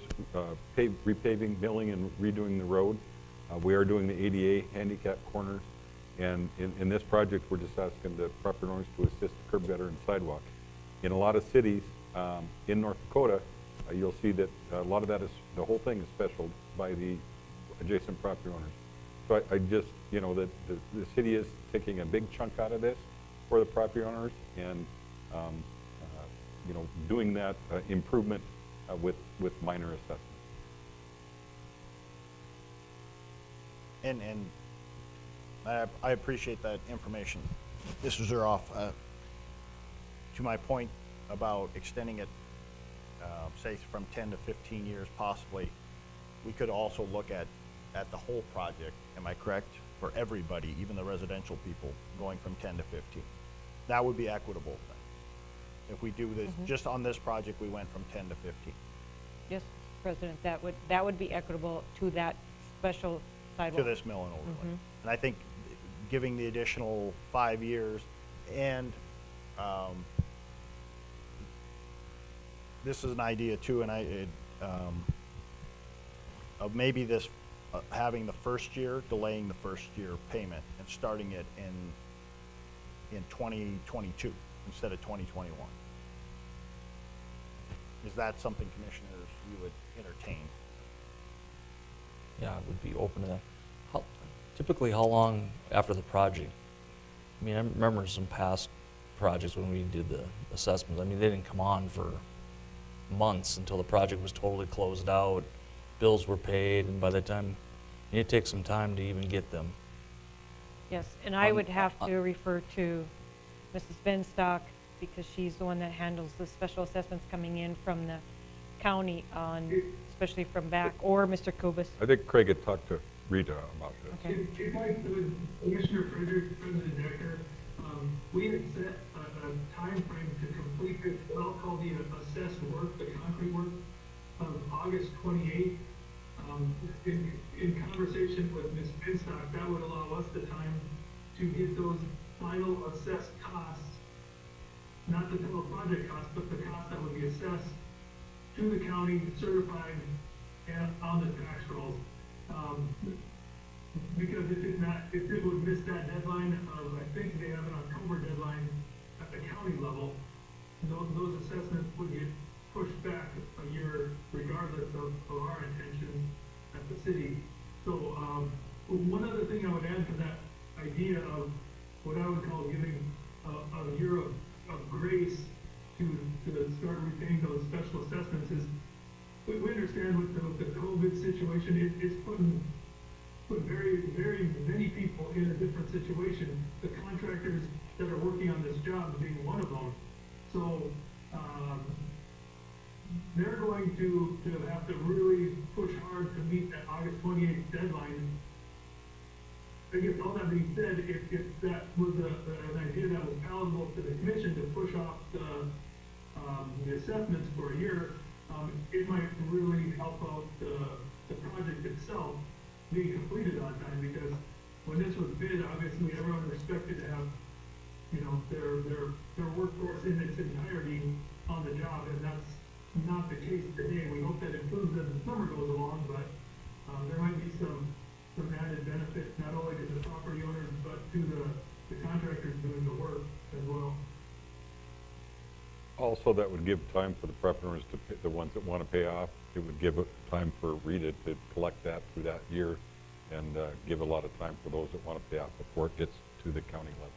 repaving, milling, and redoing the road. We are doing the ADA handicap corners, and in this project, we're just asking the property owners to assist the curb gutter and sidewalk. In a lot of cities in North Dakota, you'll see that a lot of that is, the whole thing is special by the adjacent property owners. So I just, that the city is taking a big chunk out of this for the property owners, and doing that improvement with minor assessments. And I appreciate that information. Mr. Zuroff, to my point about extending it, say from 10 to 15 years possibly, we could also look at the whole project, am I correct? For everybody, even the residential people, going from 10 to 15. That would be equitable then. If we do this, just on this project, we went from 10 to 15. Yes, President, that would be equitable to that special sidewalk. To this mill and overlay. And I think giving the additional 5 years, and this is an idea too, and of maybe this, having the first year, delaying the first year payment and starting it in 2022 instead of 2021. Is that something, commissioners, you would entertain? Yeah, I would be open to that. Typically, how long after the project? I mean, I remember some past projects when we did the assessments. I mean, they didn't come on for months until the project was totally closed out, bills were paid, and by the time, it takes some time to even get them. Yes, and I would have to refer to Mrs. Benstock, because she's the one that handles the special assessments coming in from the county on, especially from back, or Mr. Kubis. I think Craig had talked to Rita about this. Okay. If I could, Commissioner Frederick, President Decker, we had set a time frame to complete this, what I'll call the assessed work, the concrete work, of August 28th. In conversation with Ms. Benstock, that would allow us the time to get those final assessed costs, not the total project cost, but the cost that would be assessed to the county, certified, and on the tax rolls. Because if it would miss that deadline of, I think they have an October deadline at the county level, those assessments would get pushed back a year regardless of our intentions at the city. So one other thing I would add to that idea of what I would call giving a year of grace to start repaying those special assessments is, we understand with the COVID situation, it's put very, very many people in a different situation. The contractors that are working on this job being one of them. So, they're going to have to really push hard to meet that August 28th deadline. I guess all that being said, if that was an idea that was palatable to the commission to push off the assessments for a year, it might really help out the project itself being completed on time, because when this was bid, obviously everyone expected to have, you know, their workforce in its entirety on the job, and that's not the case today. We hope that improves as the summer goes along, but there might be some added benefit, not only to the property owners, but to the contractors doing the work as well. Also, that would give time for the property owners to pay, the ones that want to pay off. It would give time for RETA to collect that through that year, and give a lot of time for those that want to pay off before it gets to the county level.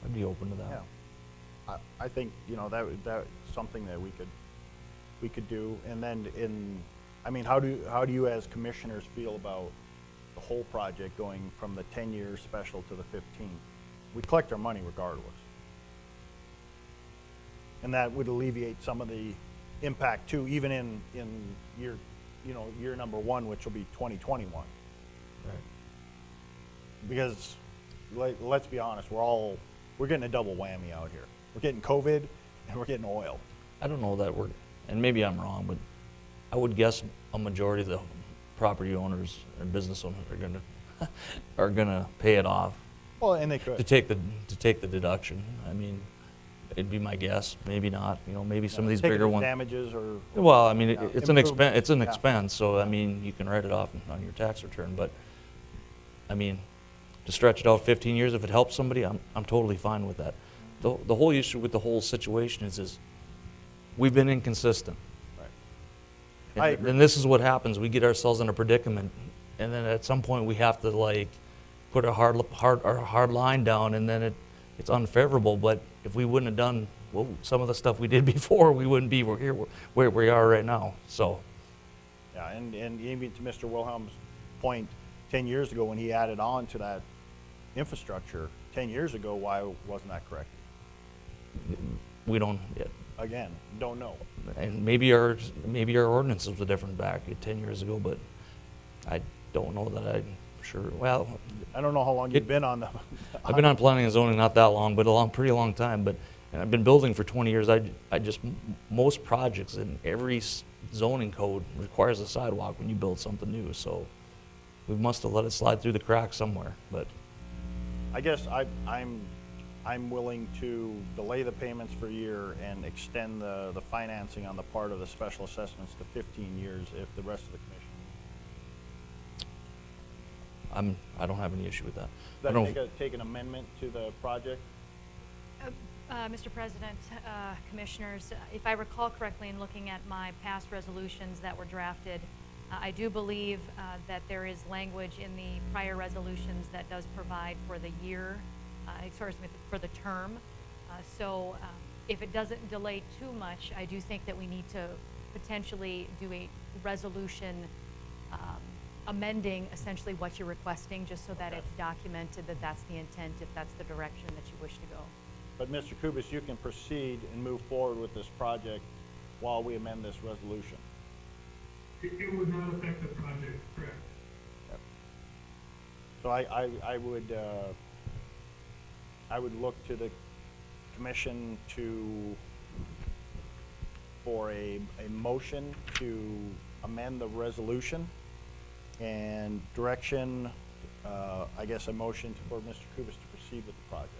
I'd be open to that. Yeah. I think, you know, that's something that we could do. And then I mean, how do you as commissioners feel about the whole project going from the 10-year special to the 15? We collect our money regardless. And that would alleviate some of the impact too, even in year, you know, year number 1, which will be 2021. Right. Because let's be honest, we're getting a double whammy out here. We're getting COVID and we're getting oil. I don't know that and maybe I'm wrong, but I would guess a majority of the property owners and business owners are gonna pay it off Well, and they could. to take the deduction. I mean, it'd be my guess. Maybe not. You know, maybe some of these Take it bigger as ones. damages or. Well, I mean, Yeah, it's an expense. improvement. It's an Yeah. expense. So I mean, you can write it off on your tax return. But I mean, to stretch it out 15 years, if it helps somebody, I'm totally fine with that. The whole issue with the whole situation is we've been inconsistent. I And, agree. and this is what happens. We get ourselves in a predicament, and then at some point we have to like put a hard line down, and then it's unfavorable. But if we wouldn't have done some of the stuff we did before, we wouldn't be where we are right now. So. Yeah, and even to Mr. Wilhelm's point, 10 years ago when he added on to that infrastructure, 10 years ago, why wasn't that corrected? We don't. Again, don't know. And maybe our ordinances were different back 10 years ago, but I don't know that I'm sure. Well, I don't know how long you've been on the. I've been on planning and zoning not that long, but pretty long time. And I've been building for 20 years. Most projects in every zoning code requires a sidewalk when you build something new. So we must have let it slide through the cracks somewhere. But I guess I'm willing to delay the payments for a year and extend the financing on the part of the special assessments to 15 years if the rest of the commission. I don't have any issue with that. Take an amendment to the project? Mr. President, Commissioners, if I recall correctly in looking at my past resolutions that were drafted, I do believe that there is language in the prior resolutions that does provide for the year, for the term. So if it doesn't delay too much, I do think that we need to potentially do a resolution amending essentially what you're requesting, just so that it's documented that that's the intent, if that's the direction that you wish to go. But Mr. Kubis, you can proceed and move forward with this project while we amend this resolution. It would not affect the project, correct? Yep. So I would look to the commission for a motion to amend the resolution and direction, I guess a motion for Mr. Kubis to proceed with the project.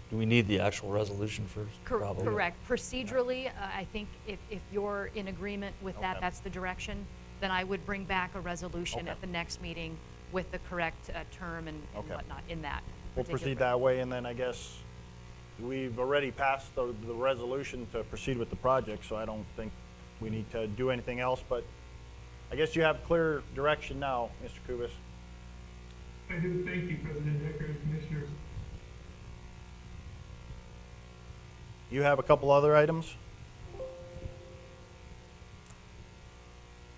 do we need the actual resolution first? Probably. Correct. Procedurally, I think if you're in agreement with that, Okay. that's the direction, then I would bring back a resolution Okay. at the next meeting with the correct term and Okay. whatnot in that. We'll particular proceed that way, and then I guess we've already passed the resolution to proceed with the project, so I don't think we need to do anything else, but I guess you have clear direction now, Mr. Kubis. I do. Thank you, President Decker and Commissioners. You have a couple other items?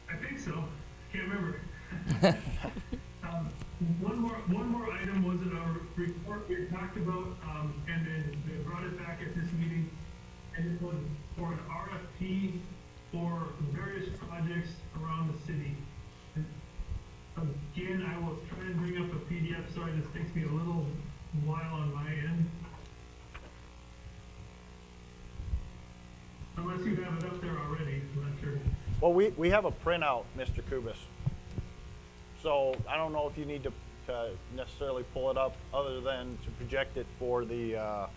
I think so. Can't remember. One more item was in our report we talked about, and then they brought it back at this meeting, and it was for an RFP for various projects around the city. And again, I will try and bring up a PDF. Sorry, this takes me a little while on my end. Unless you have it up there already, I'm not sure. Well, we have a printout, Mr. Kubis. So I don't know if you need to necessarily pull it up other than to project it for the,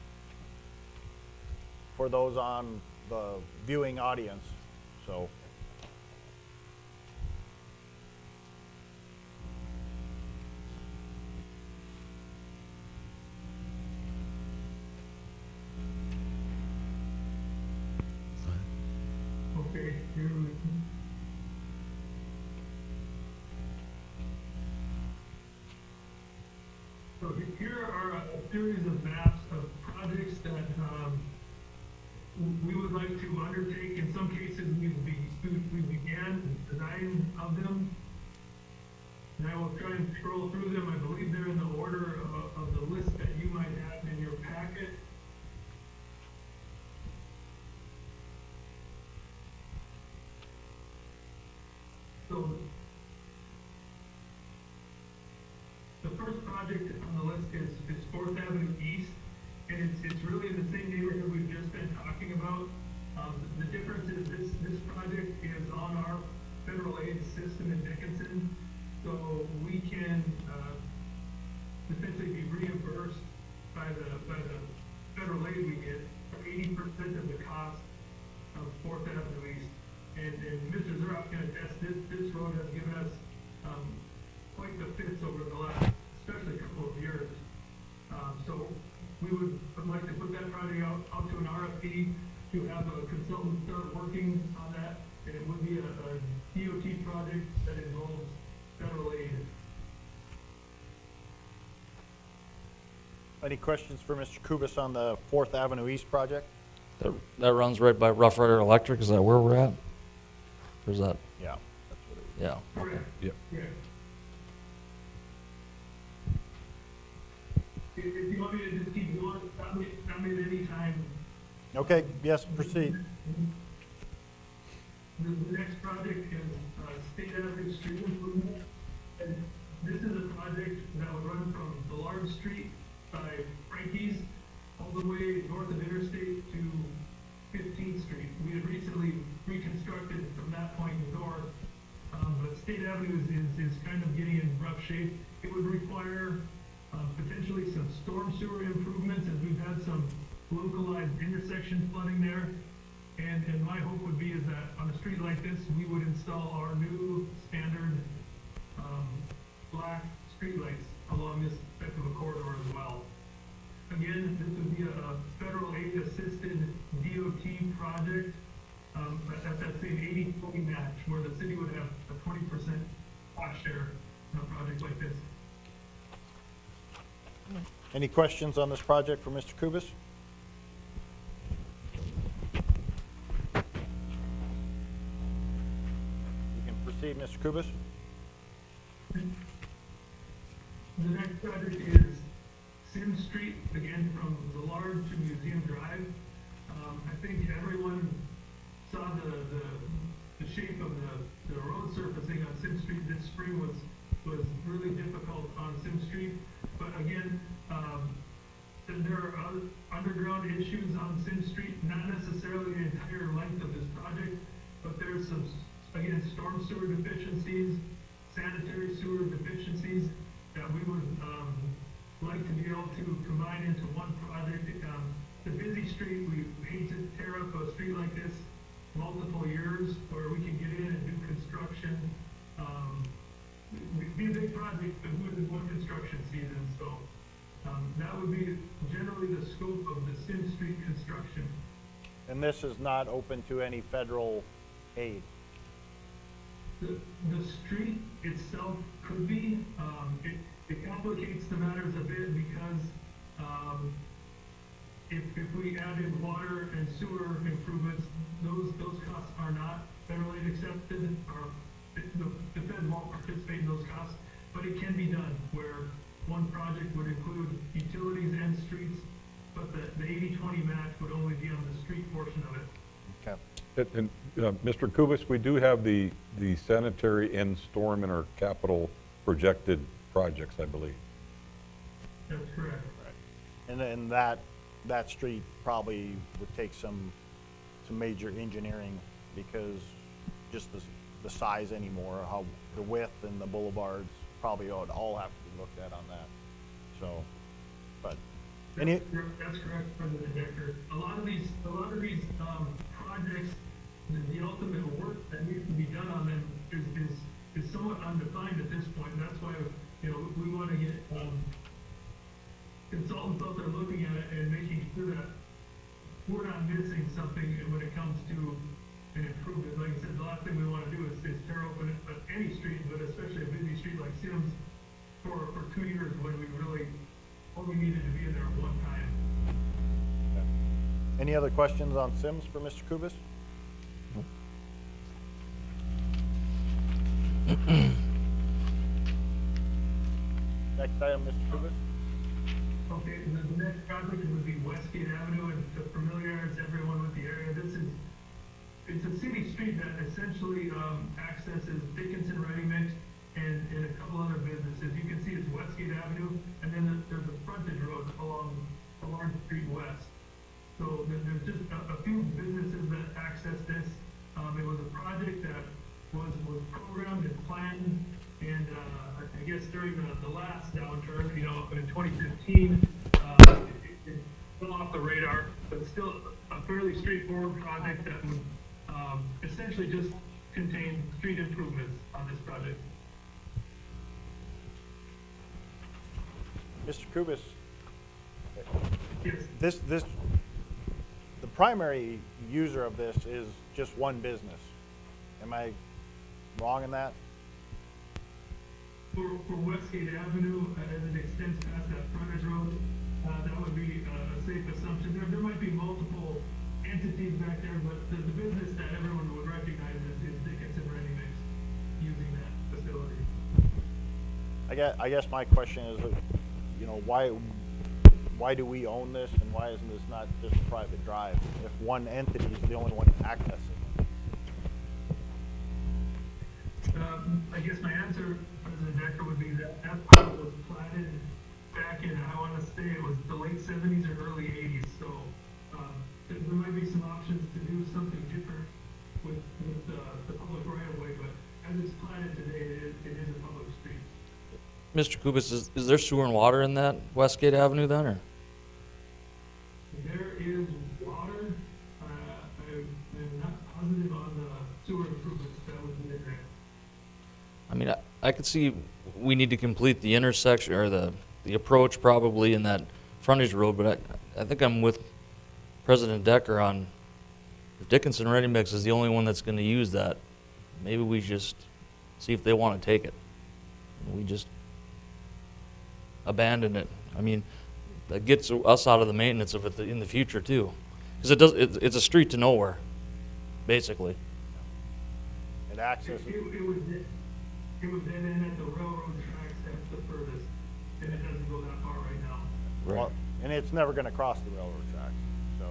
for those on the viewing audience, so. Okay, here we go. So here are a series of maps of projects that we would like to undertake. In some cases, we began the design of them. And I will try and scroll through them. I believe they're in the order of the list that you might have in your packet. So the first project on the list is 4th Avenue East, and it's really in the same neighborhood we've just been talking about. The difference is this project is on our federal aid system in Dickinson, so we can essentially be reimbursed by the federal aid we get for 80% of the cost of 4th Avenue East. And Mr. Zerop can attest, this road has given us quite the fits over the last, especially couple of years. So we would like to put that project out to an RFP to have a consultant start working on that. And it would be a DOT project that involves federal aid. Any questions for Mr. Kubis on the 4th Avenue East project? That runs right by Rough Rider Electric, is that where we're at? Or is that, Yeah, that's what it is. yeah, okay. Yep. Yeah. If you want me to just keep going, stop me at any time. Okay, yes, proceed. The next project is State Avenue Street Improvement. And this is a project that would run from the large street by Frankie's all the way north of Interstate to 15th Street. We had recently reconstructed from that point north, but State Avenue is kind of getting in rough shape. It would require potentially some storm sewer improvements, as we've had some localized intersection flooding there. And my hope would be is that on a street like this, we would install our new standard black streetlights along this type of a corridor as well. Again, this would be a federal aid assisted DOT project at that same 80-20 match, where the city would have a 20% cost share in a project like this. Any questions on this project for Mr. Kubis? You can proceed, Mr. Kubis. The next project is Sim Street, again from the Large to Museum Drive. I think everyone saw the shape of the road surfacing on Sim Street this spring was really difficult on Sim Street. But again, there are underground issues on Sim Street, not necessarily the entire length of this project, but there's some, again, storm sewer deficiencies, sanitary sewer deficiencies that we would like to be able to combine into one project. The busy street, we hate to tear up a street like this multiple years where we can get in and do construction. It'd be a big project, but within one construction season, so that would be generally the scope of the Sim Street construction. And this is not open to any federal aid? The street itself could be, it complicates the matters a bit because if we add in water and sewer improvements, those costs are not federally accepted, or the Fed won't participate in those costs, but it can be done where one project would include utilities and streets, but the 80-20 match would only be on the street portion of it. Okay. And Mr. Kubis, we do have the sanitary and storm in our capital projected projects, I believe. That's correct. And then that street probably would take some major engineering, because just the size anymore, how the width and the boulevards probably would all have to be looked at on that. So, but any, That's correct, President Decker. A lot of these projects, the ultimate work that needs to be done on them is somewhat undefined at this point. And that's why, we want to get consultants out there looking at it and making sure that we're not missing something when it comes to an improvement. Like I said, the last thing we want to do is tear open any street, but especially a busy street like Sims for 2 years when we really only needed to be in there one time. any other questions on Sims for Mr. Kubis? Next item, Mr. Kubis. Okay, the next project would be Westgate Avenue, and to familiarize everyone with the area, it's a city street that essentially accesses Dickinson Ready Mix and a couple other businesses. You can see it's Westgate Avenue, and then there's a frontage road along Street West. So there's just a few businesses that access this. It was a project that was programmed and planned, and I guess during the last downturn, in 2015, it fell off the radar, but still a fairly straightforward project that would essentially just contain street improvements on this project. Mr. Kubis, Yes. The primary user of this is just one business. Am I wrong in that? For Westgate Avenue, as it extends past that frontage road, that would be a safe assumption. There might be multiple entities back there, but the business that everyone would recognize is Dickinson Ready Mix using that facility. I guess my question is, why do we own this, and why isn't this not just a private drive if one entity is the only one accessing it? I guess my answer, President Decker, would be that part was platted back in, I want to say it was the late 70s or early 80s. So there might be some options to do something different with the public right of way, but as it's platted today, it is a public street. Mr. Kubis, is there sewer and water in that Westgate Avenue then, or? There is water. I'm not positive on the sewer improvements that was in there. I mean, I could see we need to complete the intersection, or the approach probably in that frontage road, but I think I'm with President Decker on, if Dickinson Ready Mix is the only one that's going to use that, maybe we just see if they want to take it. We just abandon it. I mean, that gets us out of the maintenance of it in the future too, because it's a street to nowhere, basically. It accesses. It was dead end at the railroad tracks. That's the furthest, and it doesn't go that far right now. Right. Well, and it's never going to cross the railroad tracks. So,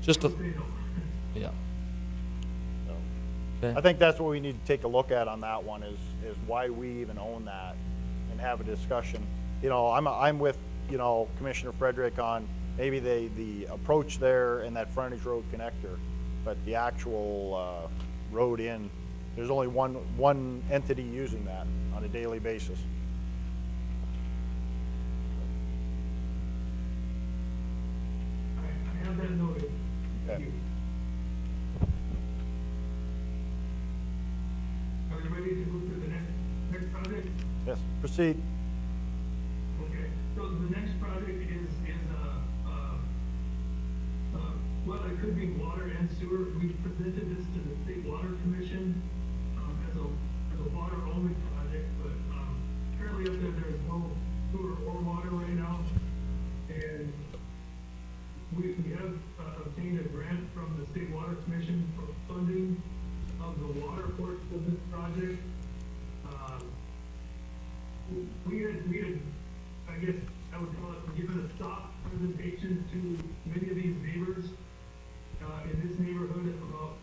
Just a, They don't. yeah. so. Okay. I think that's what we need to take a look at on that one is why we even own that, and have a discussion. I'm with Commissioner Frederick on maybe the approach there and that frontage road connector, but the actual road in, there's only one entity using that on a daily basis. I have that noted. Thank Okay. you. Are we ready to move to the next project? Yes, proceed. Okay, so the next project is well, it could be water and sewer. We presented this to the State Water Commission as a water-only project, but currently up there is no sewer or water right now. of this project. We had, I guess I would call it, given a soft presentation to many of these neighbors in this neighborhood about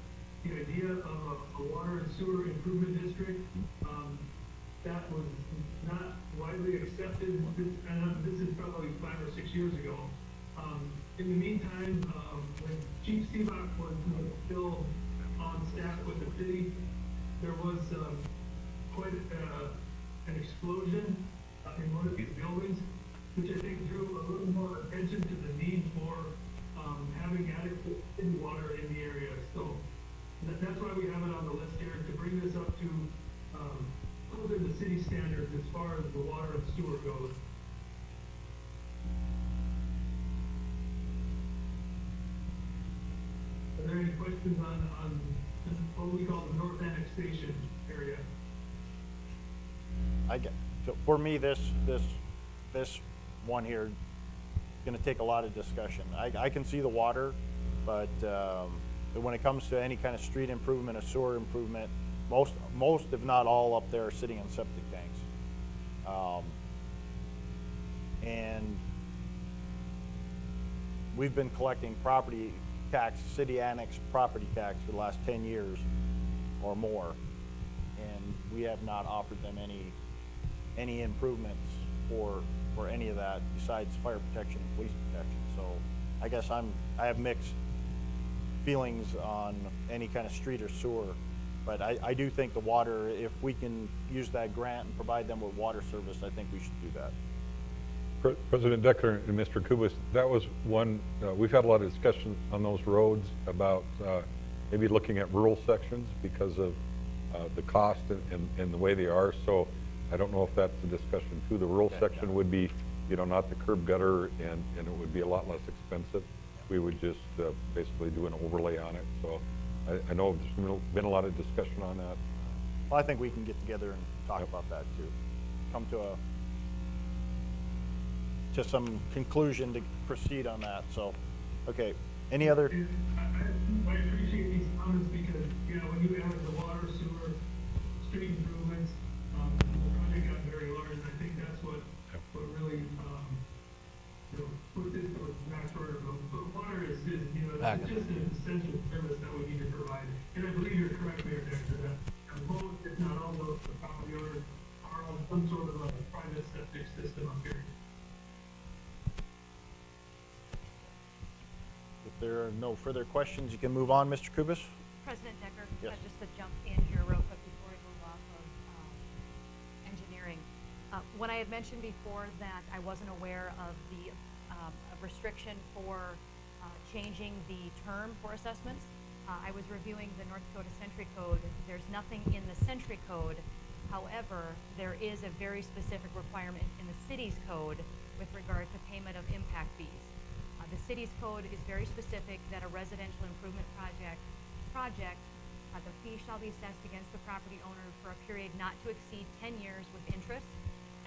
the idea of a water and sewer improvement district. That was not widely accepted, and this is probably 5 or 6 years ago. In the meantime, when Chief Seebach was still on staff with the city, there was quite an explosion in one of these buildings, which I think drew a little more attention to the need for having adequate city water in the area. So that's why we have it on the list here, to bring this up to closer to city standards as far as the water and sewer goes. Are there any questions on what we call the North Annexation area? So for me, this one here is going to take a lot of discussion. I can see the water, but when it comes to any kind of street improvement or sewer improvement, most if not all up there are sitting in septic tanks. And we've been collecting property tax, city annex property tax for the last 10 years or more, and we have not offered them any improvements for any of that besides fire protection and police protection. So I guess I have mixed feelings on any kind of street or sewer, but I do think the water, if we can use that grant and provide them with water service, I think we should do that. President Decker and Mr. Kubas, that was one, we've had a lot of discussion on those roads about maybe looking at rural sections because of the cost and the way they are. So I don't know if that's the discussion too. The rural section would be, not the curb gutter, and it would be a lot less expensive. We would just basically do an overlay on it. So I know there's been a lot of discussion on that. Well, I think we can get together and talk about that too. Come to some conclusion to proceed on that. So, okay. Any other? I appreciate these comments because, when you added the water, sewer, street improvements, the project got very large, and I think that's what really, put this to its back order. But water is it's just an essential service that we need to provide. And I believe you're correct, Mayor Dexter, that most, if not all, of the property owners are on some sort of a private septic system up here. If there are no further questions, you can move on, Mr. Kubas. President Decker, Yes. Just to jump in here real quick before we move off of engineering. When I had mentioned before that I wasn't aware of the restriction for changing the term for assessments, I was reviewing the North Dakota Century Code. There's nothing in the Century Code. However, there is a very specific requirement in the city's code with regard to payment of impact fees. The city's code is very specific that a residential improvement project, the fee shall be assessed against the property owner for a period not to exceed 10 years with interest.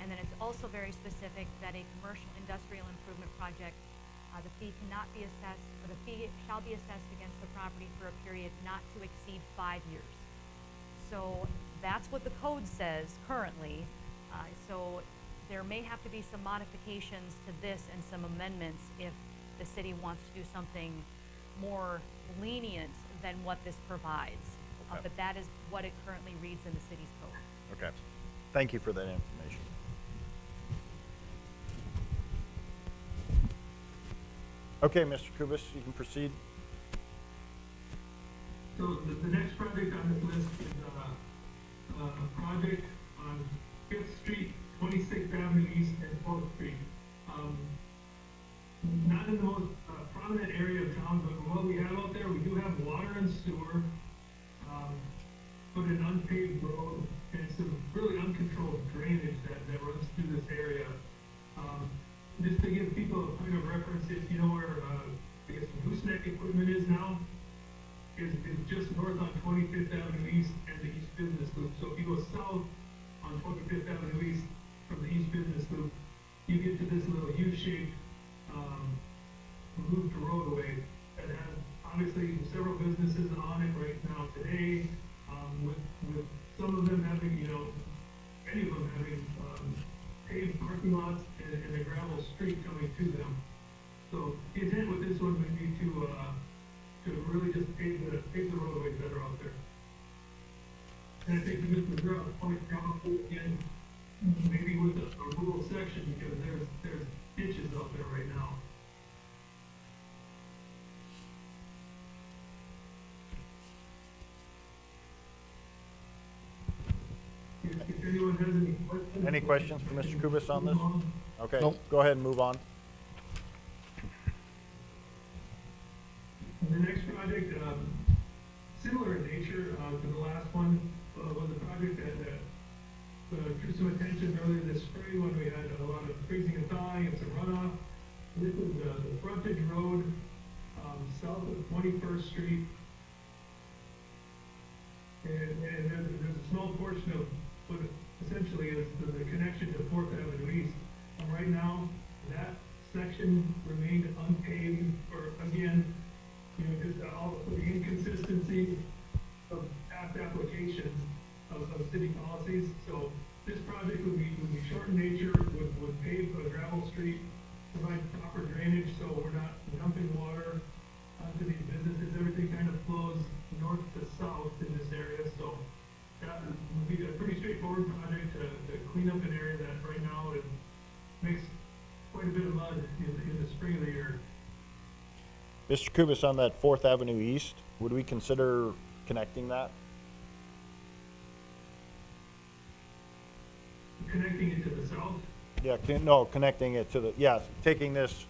And then it's also very specific that a commercial industrial improvement project, the fee cannot be assessed, or the fee shall be assessed against the property for a period not to exceed 5 years. So that's what the code says currently. So there may have to be some modifications to this and some amendments if the city wants to do something more lenient than what this provides. Okay. But that is what it currently reads in the city's code. Okay. Thank you for that information. Okay, Mr. Kubas, you can proceed. So the next project on this list is a project on 5th Street, 26th Avenue East, and 4th Street. Not in the most prominent area of town, but what we have out there, we do have water and sewer, but an unpaved road, and some really uncontrolled drainage that runs through this area. Just to give people a point of reference, if you know where, I guess, gooseneck equipment is now, is just north on 25th Avenue East and the East Business Loop. So if you go south on 25th Avenue East from the East Business Loop, you get to this little U-shaped looped roadway that has obviously several businesses on it right now today, with parking lots and a gravel street coming to them. So the intent with this one would be to really just pave the roadway better out there. And I think Mr. Grove point probably again, maybe with a rural section, because there's ditches out there right now. If anyone has any questions. Any questions for Mr. Kubis on this? Okay, Nope. go ahead and move on. The next project, similar in nature to the last one, was a project that drew some attention earlier this spring when we had a lot of freezing and thawing and some runoff. This is the frontage road south of 21st Street. And there's a small portion of what essentially is the connection to 4th Avenue East. And right now, that section remained unpaved, or again, you know, just all of the inconsistencies of past applications of city policies. So this project would be short in nature, would pave a gravel street, provide proper drainage so we're not dumping water onto these businesses. Everything kind of flows north to south in this area. So that would be a pretty straightforward project to clean up an area that right now makes quite a bit of mud in the spring of the year. Mr. Kubis, on that 4th Avenue East, would we consider connecting that? Connecting it to the south? Yeah, no, connecting it to the, yes, taking this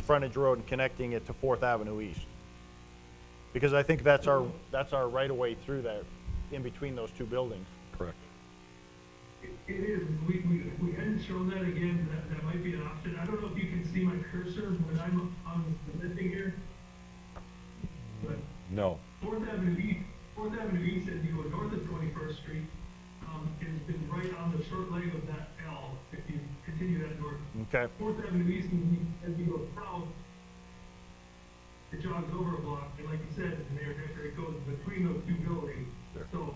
frontage road and connecting it to 4th Avenue East. Because I think that's our right of way through there, in between those two buildings. Correct. It is. We hadn't shown that again. That might be an option. I don't know if you can see my cursor when I'm on the listing here. But No. 4th Avenue East, as you go north of 21st Street, has been right on the short leg of that L, if you continue that north. Okay. 4th Avenue East, as you go south, it jogs over a block, and like you said, Mayor Decker, it goes between those two buildings. Sure. So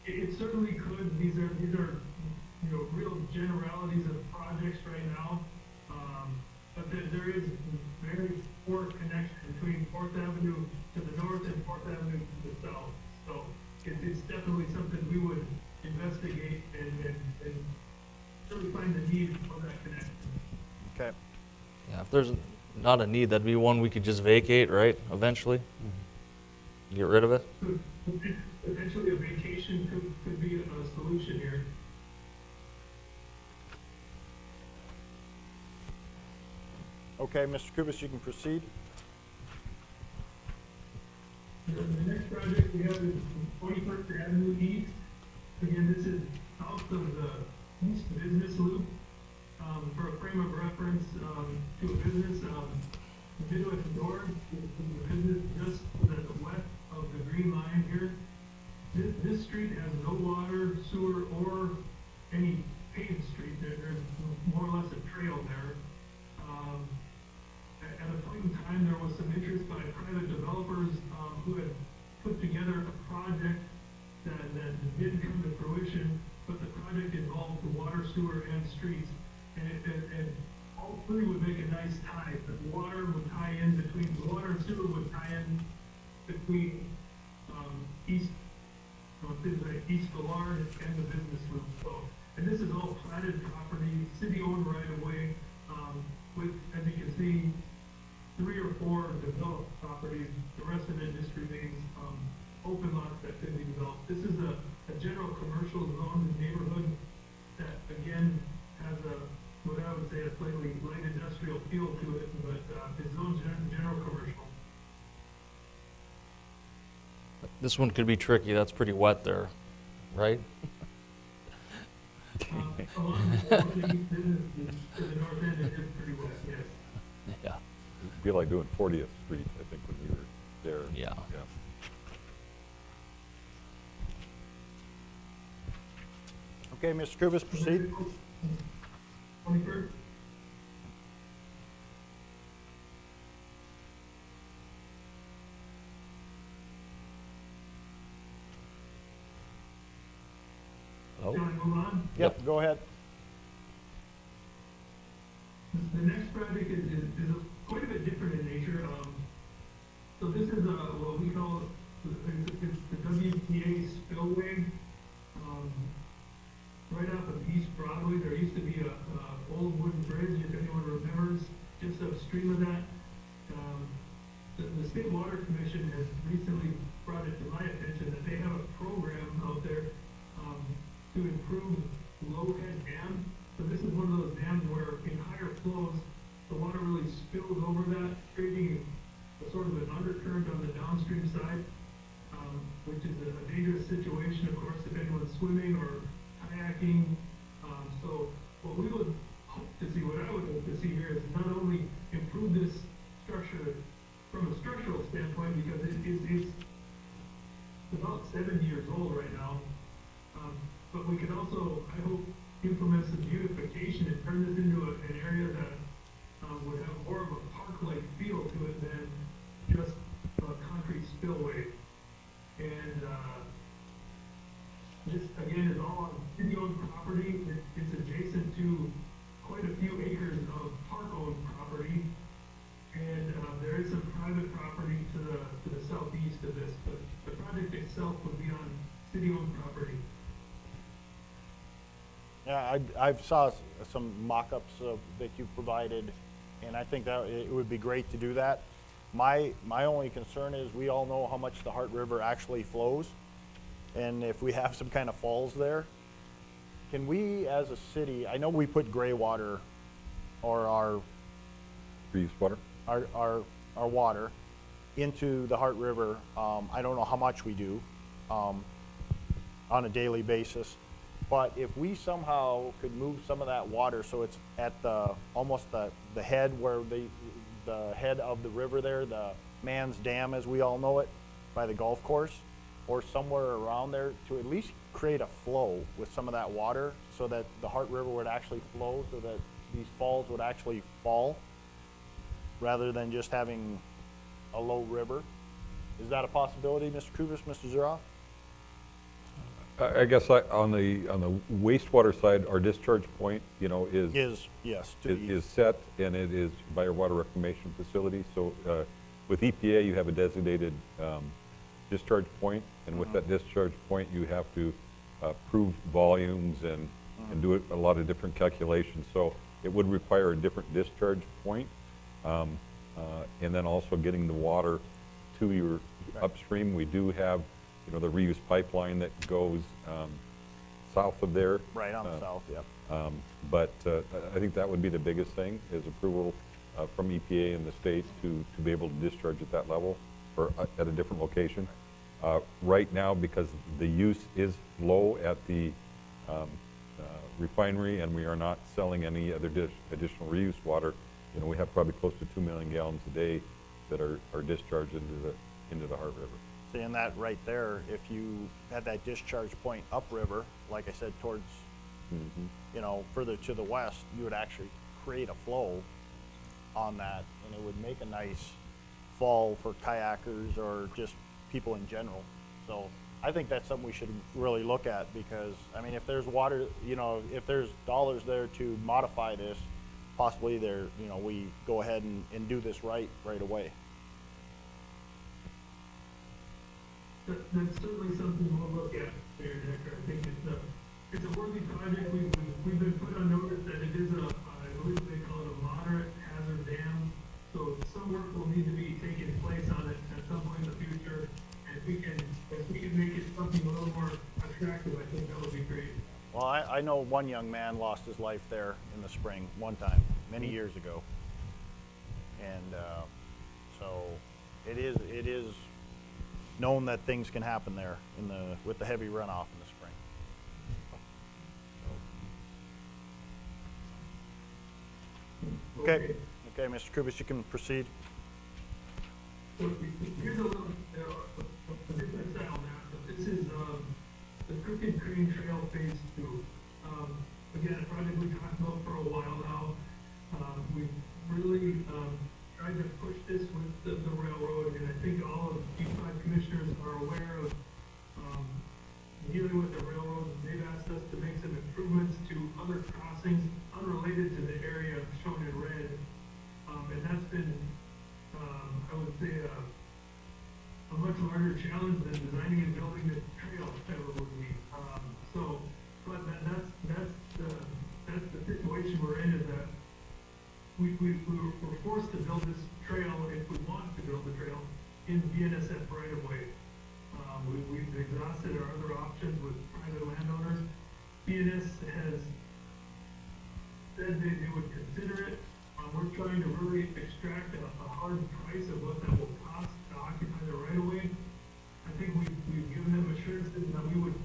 it certainly could. These are you know, real generalities of projects right now. But there is very poor connection between 4th Avenue to the north and 4th Avenue to the south. So it's definitely something we would investigate and really find the need for that connection. Okay. Yeah, if there's not a need, that'd be one we could just vacate, right, eventually? Get rid of it? Potentially a vacation could be a solution here. Okay, Mr. Kubis, you can proceed. The next project we have is 21st Avenue East. Again, this is south of the East Business Loop. For a frame of reference to a business, Midwest Door is the business just to the west of the green line here. This street has no water, sewer, or any paved street. There's more or less a trail there. At a point in time, there was some interest by private developers who had put together a project that didn't come to fruition, but the project involved the water, sewer, and streets. And all three would make a nice tie. The water would tie in between, the water and sewer would tie in between East Gillard and the business loop. So, and this is all platted property, city-owned right away, with, as you can see, 3 or 4 developed properties. The rest of it just remains open lots that could be developed. This is a general commercial zone neighborhood that, again, has what I would say a slightly light industrial feel to it, but it's zoned general commercial. This one could be tricky, that's pretty wet there, right? Along the east business to the north end, it is pretty wet, yes. Yeah. It'd be like doing 40th Street, I think, when we were there. Yeah. Okay, Mr. Kubis, proceed. 21st? Oh, Shall I move on? Yep, go ahead. project is quite a bit different in nature. So this is what we call it's the WPA spillway. Right off of East Broadway, there used to be a old wooden bridge, if anyone remembers, just upstream of that. The State Water Commission has recently brought it to my attention that they have a program out there to improve low-head dams. So this is one of those dams where in higher flows, the water really spills over that, creating a sort of an undercurrent on the downstream side, which is a dangerous situation, of course, if anyone's swimming or kayaking. So what we would hope to see, what I would hope to see here is not only improve this structure from a structural standpoint, because it's about 70 years old right now, but we could also, I hope, implement some beautification and turn this into an area that would have more of a park-like feel to it than just a concrete spillway. And this, again, is all on city-owned property. It's adjacent to quite a few acres of park-owned property. And there is some private property to the southeast of this, but the project itself would be on city-owned property. Yeah, I've saw some mock-ups that you provided, and I think that it would be great to do that. My only concern is we all know how much the Heart River actually flows, and if we have some kind of falls there, can we as a city, I know we put gray water or our Reuse water? our water into the Heart River. I don't know how much we do on a daily basis, but if we somehow could move some of that water so it's at almost the head where the head of the river there, the Man's Dam as we all know it, by the golf course, or somewhere around there, to at least create a flow with some of that water so that the Heart River would actually flow, so that these falls would actually fall, rather than just having a low river. Is that a possibility, Mr. Kubis, Mr. Zuroff? I guess on the wastewater side, our discharge point, Is, yes, to the is east. set, and it is by our water reclamation facility. So with EPA, you have a designated discharge point, and with that discharge point, you have to prove volumes and do a lot of different calculations. So it would require a different discharge point, and then also getting the water to your upstream. We do have, the reuse pipeline that goes south of there. Right on the south, yep. But I think that would be the biggest thing, is approval from EPA and the state to be able to discharge at that level or at a different location. Right now, because the use is low at the refinery and we are not selling any other additional reuse water, we have probably close to 2 million gallons a day that are discharged into the Heart River. Seeing that right there, if you had that discharge point upriver, like I said, towards, further to the west, you would actually create a flow on that, and it would make a nice fall for kayakers or just people in general. So I think that's something we should really look at, because, I mean, if there's water, if there's dollars there to modify this, possibly we go ahead and do this right away. That's certainly something we'll look at, Mayor Decker. I think it's a worthy project. We've been put on notice that it is I believe they call it a moderate hazard dam. So some work will need to be taking place on it at some point in the future. And if we can make it something a little more attractive, I think that would be great. Well, I know one young man lost his life there in the spring one time, many years ago. And so it is known that things can happen there with the heavy runoff in the spring. Okay, Mr. Kubis, you can proceed. So here's a little a different style map, but this is the Crooked Crane Trail Phase 2. Again, a project we've talked about for a while now. We've really tried to push this with the railroad, and I think all of you five commissioners are aware of dealing with the railroad. They've asked us to make some improvements to other crossings unrelated to the area shown in red we're forced to build this trail, if we want to build the trail, in BNSF right of way. We've exhausted our other options with private landowners. BNS has said they would consider it. We're trying to really extract a hard price of what that will cost to occupy the right of way. I think we've given them assurances that we would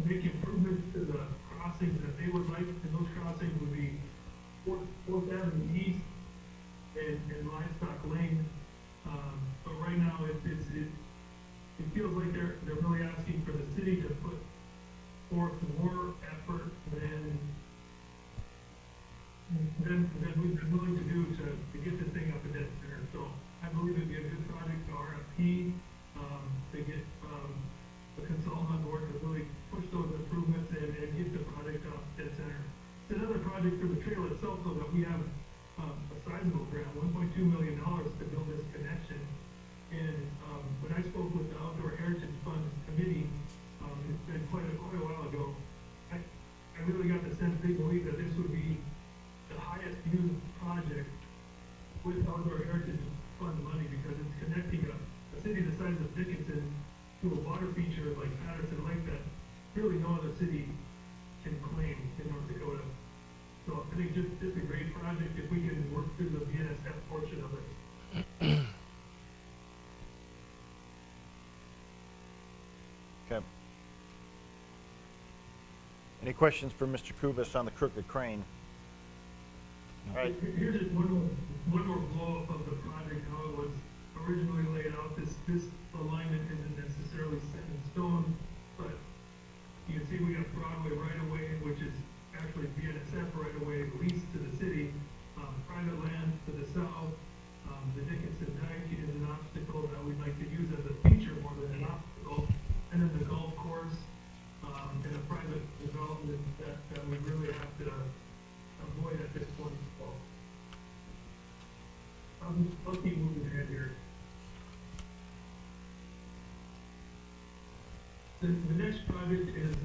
make improvements to the crossings that they would like, and those crossings would be Fourth Avenue East and Livestock Lane. But right now, it feels like they're really asking for the city to put forth more effort than we've been willing to do to get this thing up a dead center. So I believe it'd be a good project to RFP, to get a consultant on board to really push those improvements and get the project up dead center. It's another project for the trail itself, so that we have a sizable grant, $1.2 million to build this connection. And when I spoke with the Outdoor Heritage Fund Committee, it's been quite a while ago, I really got the sense they believe that this would be the highest used project with Outdoor Heritage Fund money, because it's connecting a city the size of Dickinson to a water feature like Patterson Lake that really no other city can claim in North Dakota. So I think just a great project if we can work through the BNSF portion of it. Okay. Any questions for Mr. Kubis on the Crooked Crane? All right. Here's just one more blow up of the project, how it was originally laid out. This alignment isn't necessarily set in stone, but you can see we have Broadway right away, which is actually BNSF right away leased to the city. Private land to the south. The Dickinson Dike is an obstacle that we'd like to use as a feature more than an obstacle. And then the golf course, and a private development that we really have to avoid at this point. So I'll keep moving ahead here. The next project is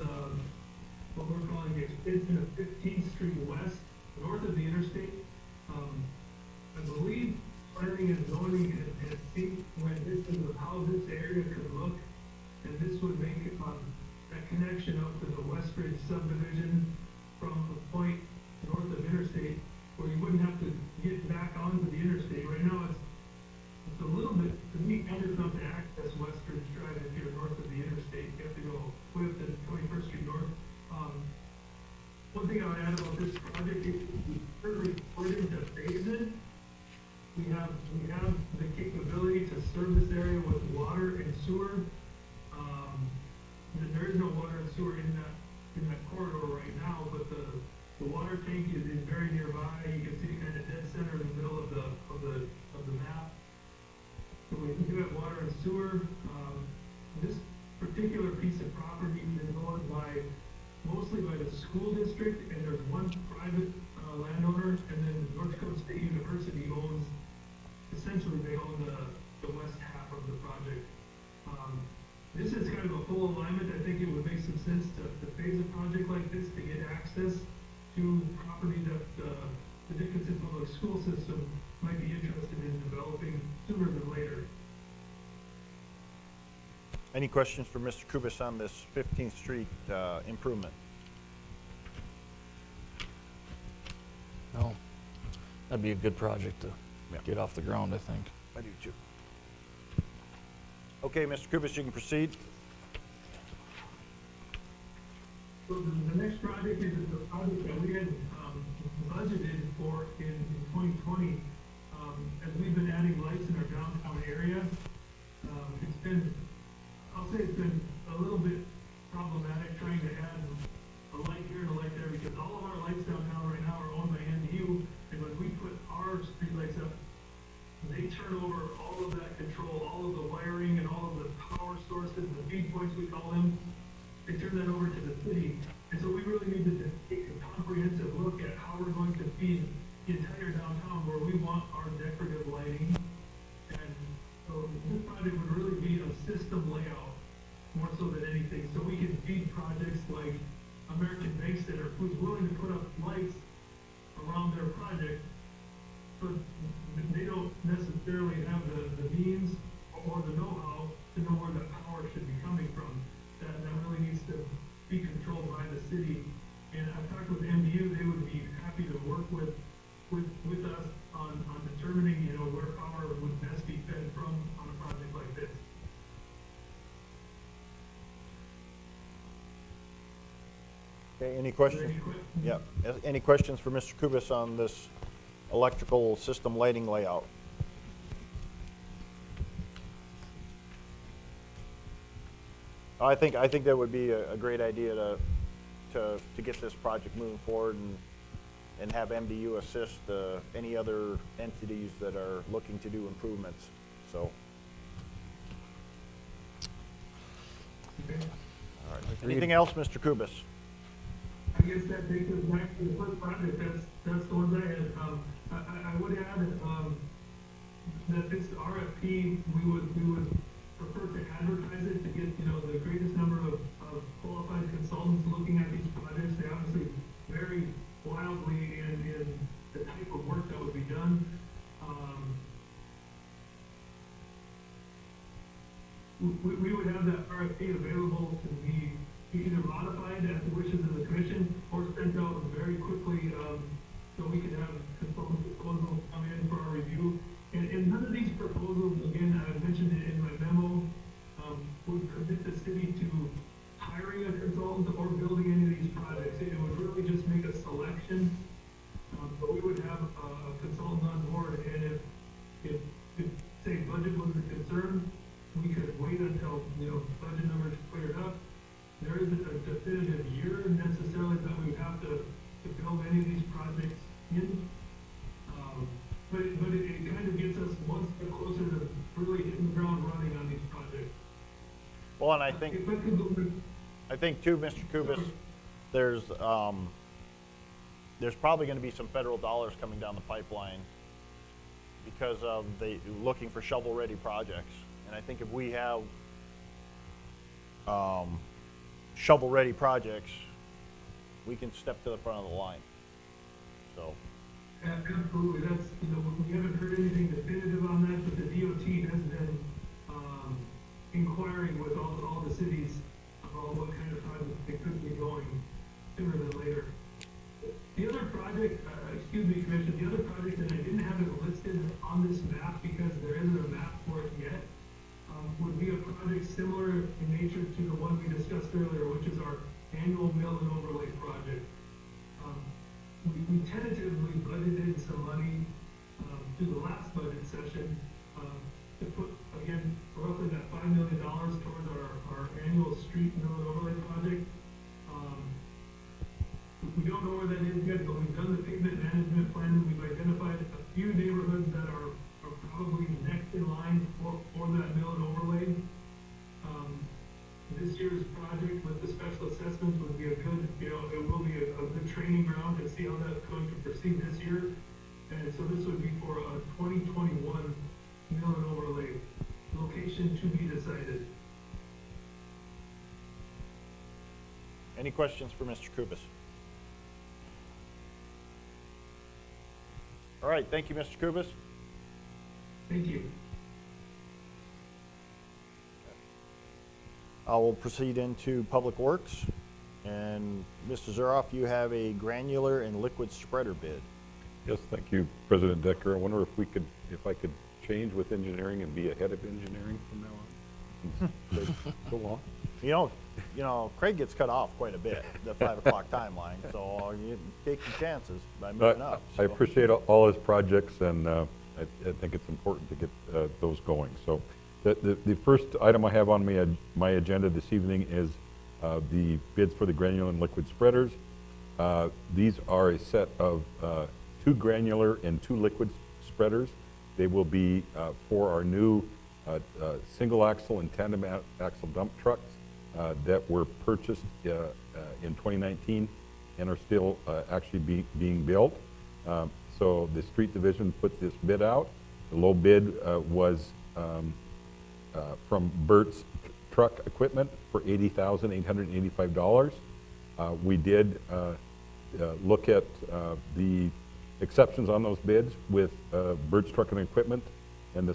what we're calling the extension of 15th Street West, north of the interstate. I believe planning and zoning has seen when this is how this area could look, and this would make that connection up to the Westridge subdivision from a point north of interstate, where you wouldn't have to get back onto the interstate. Right now, it's a little bit, to me, cumbersome to access Westridge Drive if you're north of the interstate. You have to go Fifth and 21st Street North. One thing I would add about this project is we currently put into phase-in. We have the capability to serve this area with water and sewer. There is no water and sewer in that corridor right now, but the water tank is very nearby. You can see kind of dead center in the middle of the map. So we do have water and sewer. This particular piece of property is owned mostly by the school district, and there's one private landowner, and then North Dakota State University owns, essentially they own the west half of the project. This is kind of a full alignment. I think it would make some sense to phase a project like this to get access to property that the Dickinson Public School System might be interested in developing sooner than later. Any questions for Mr. Kubis on this 15th Street improvement? No, that'd be a good project to get off the ground, I think. I do too. Okay, Mr. Kubis, you can proceed. So the next project is a project that we had budgeted for in 2020. As we've been adding lights in our downtown area, I'll say it's been a little bit problematic trying to add a light here and a light there, because all of our lights downtown right now are owned by NDU, and when we put our street lights up, they turn over all of that control, all of the wiring and all of the power sources, the feed points we call them. They turn that over to the city. And so we really needed to take a comprehensive look at how we're going to feed the entire downtown where we want our decorative lighting. And so this project would really be a system layout more so than anything. So we can feed projects like American Bank Center, who's willing to put up lights around their project. So city. And I've talked with MDU, they would be happy to work with us on determining, you know, where power would best be fed from on a project like this. Okay, any Is there questions? any questions? Yeah, any questions for Mr. Kubis on this electrical system lighting layout? I think that would be a great idea to get this project moving forward and have MDU assist any other entities that are looking to do improvements, so. Okay. All right. Anything else, Mr. Kubis? I guess that takes us back to the first project, that's the ones I had. I would add, that this RFP, we would prefer to advertise it to get, you know, the greatest number of qualified consultants looking at these projects. They obviously vary wildly in the type of work that would be done. We would have that RFP available to be either modified at the wishes of the commission or sent out very quickly, so we could have consultant proposals come in for our review. And none of these proposals, again, I mentioned it in my memo, would commit the city to hiring a consultant or building any of these projects. It would really just make a selection, but we would have a consultant on board, and if say budget was a concern, we could wait until, you know, budget numbers cleared up. There isn't a definitive year necessarily that we would have to build any of these projects in. But it kind of gets us one step closer to really hitting the ground running on these projects. Well, and I think too, Mr. Kubis, there's probably going to be some federal dollars coming down the pipeline because of looking for shovel-ready projects. And I think if we have shovel-ready projects, we can step to the front of the line. So. Absolutely, that's, you know, we haven't heard anything definitive on that, but the DOT has been inquiring with all the cities about what kind of projects they could be going sooner than later. The other project, excuse me, Commissioner, the other project that I didn't have it listed on this map because there isn't a map for it yet, would be a project similar in nature to the one we discussed earlier, which is our annual mill and overlay project. We tentatively budgeted some money to the last budget session to put, again, roughly that $5 million towards our annual street mill and overlay project. We don't know where that is yet, but we've done the pavement management plan, and we've identified a few neighborhoods that are probably next in line for that mill and overlay. This year's project with the special assessments would be a good, you know, it will be a good training ground to see how that's going to proceed this year. And so this would be for a 2021 mill and overlay. Location to be decided. Any questions for Mr. Kubis? All right, thank you, Mr. Kubis. Thank you. I will proceed into Public Works. And Mr. Zuroff, you have a granular and liquid spreader bid. Yes, thank you, President Decker. I wonder if I could change with engineering and be a head of engineering from now on. Since it's so long. You know, Craig gets cut off quite a bit, the 5 o'clock timeline, so you take your chances by moving up. I appreciate all his projects, and I think it's important to get those going. So the first item I have on my agenda this evening is the bids for the granular and liquid spreaders. These are a set of 2 granular and 2 liquid spreaders. They will be for our new single axle and tandem axle dump trucks that were purchased in 2019 and are still actually being built. So the street division put this bid out. The low bid was from Burt's Truck Equipment for $80,885. We did look at the exceptions on those bids with Burt's Truck and Equipment and the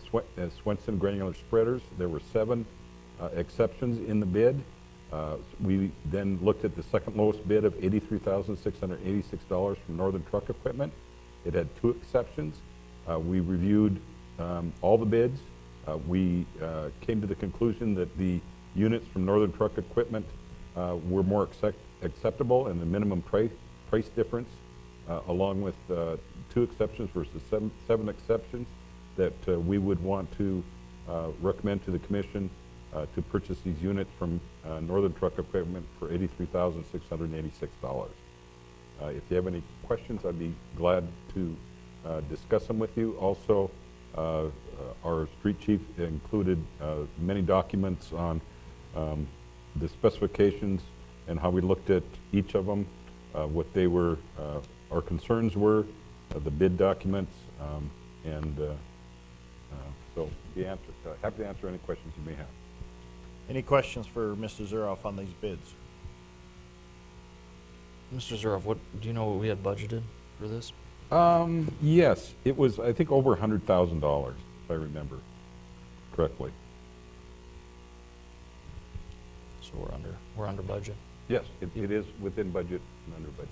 Swenson granular spreaders. There were 7 exceptions in the bid. We then looked at the second lowest bid of $83,686 from Northern Truck Equipment. It had 2 exceptions. We reviewed all the bids. We came to the conclusion that the units from Northern Truck Equipment were more acceptable, and the minimum price difference, along with 2 exceptions versus 7 exceptions, that we would want to recommend to the commission to purchase these units from Northern Truck Equipment for $83,686. If you have any questions, I'd be glad to discuss them with you. Also, our street chief included many documents on the specifications and how we looked at each of them, what they were, our concerns were, the bid documents, so happy to answer any questions you may have. Any questions for Mr. Zuroff on these bids? Mr. Zuroff, do you know what we had budgeted for this? Yes, it was, I think, over $100,000, if I remember correctly. So we're under budget. Yes, it is within budget and under budget.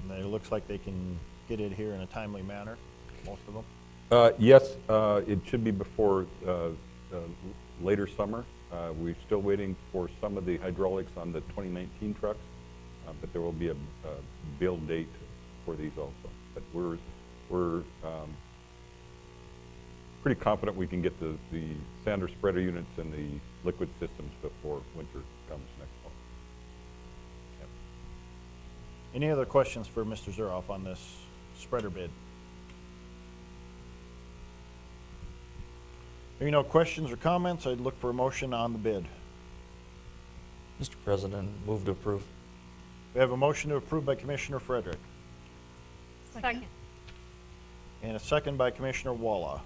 And it looks like they can get it here in a timely manner, most of them. Yes, it should be before later summer. We're still waiting for some of the hydraulics on the 2019 trucks, but there will be a build date for these also. But we're pretty confident we can get the sander spreader units and the liquid systems before winter comes next fall. Yep. Any other questions for Mr. Zuroff on this spreader bid? Hearing no questions or comments, I'd look for a motion on the bid. Mr. President, move to approve. We have a motion to approve by Commissioner Frederick Second. and a second by Commissioner Walla.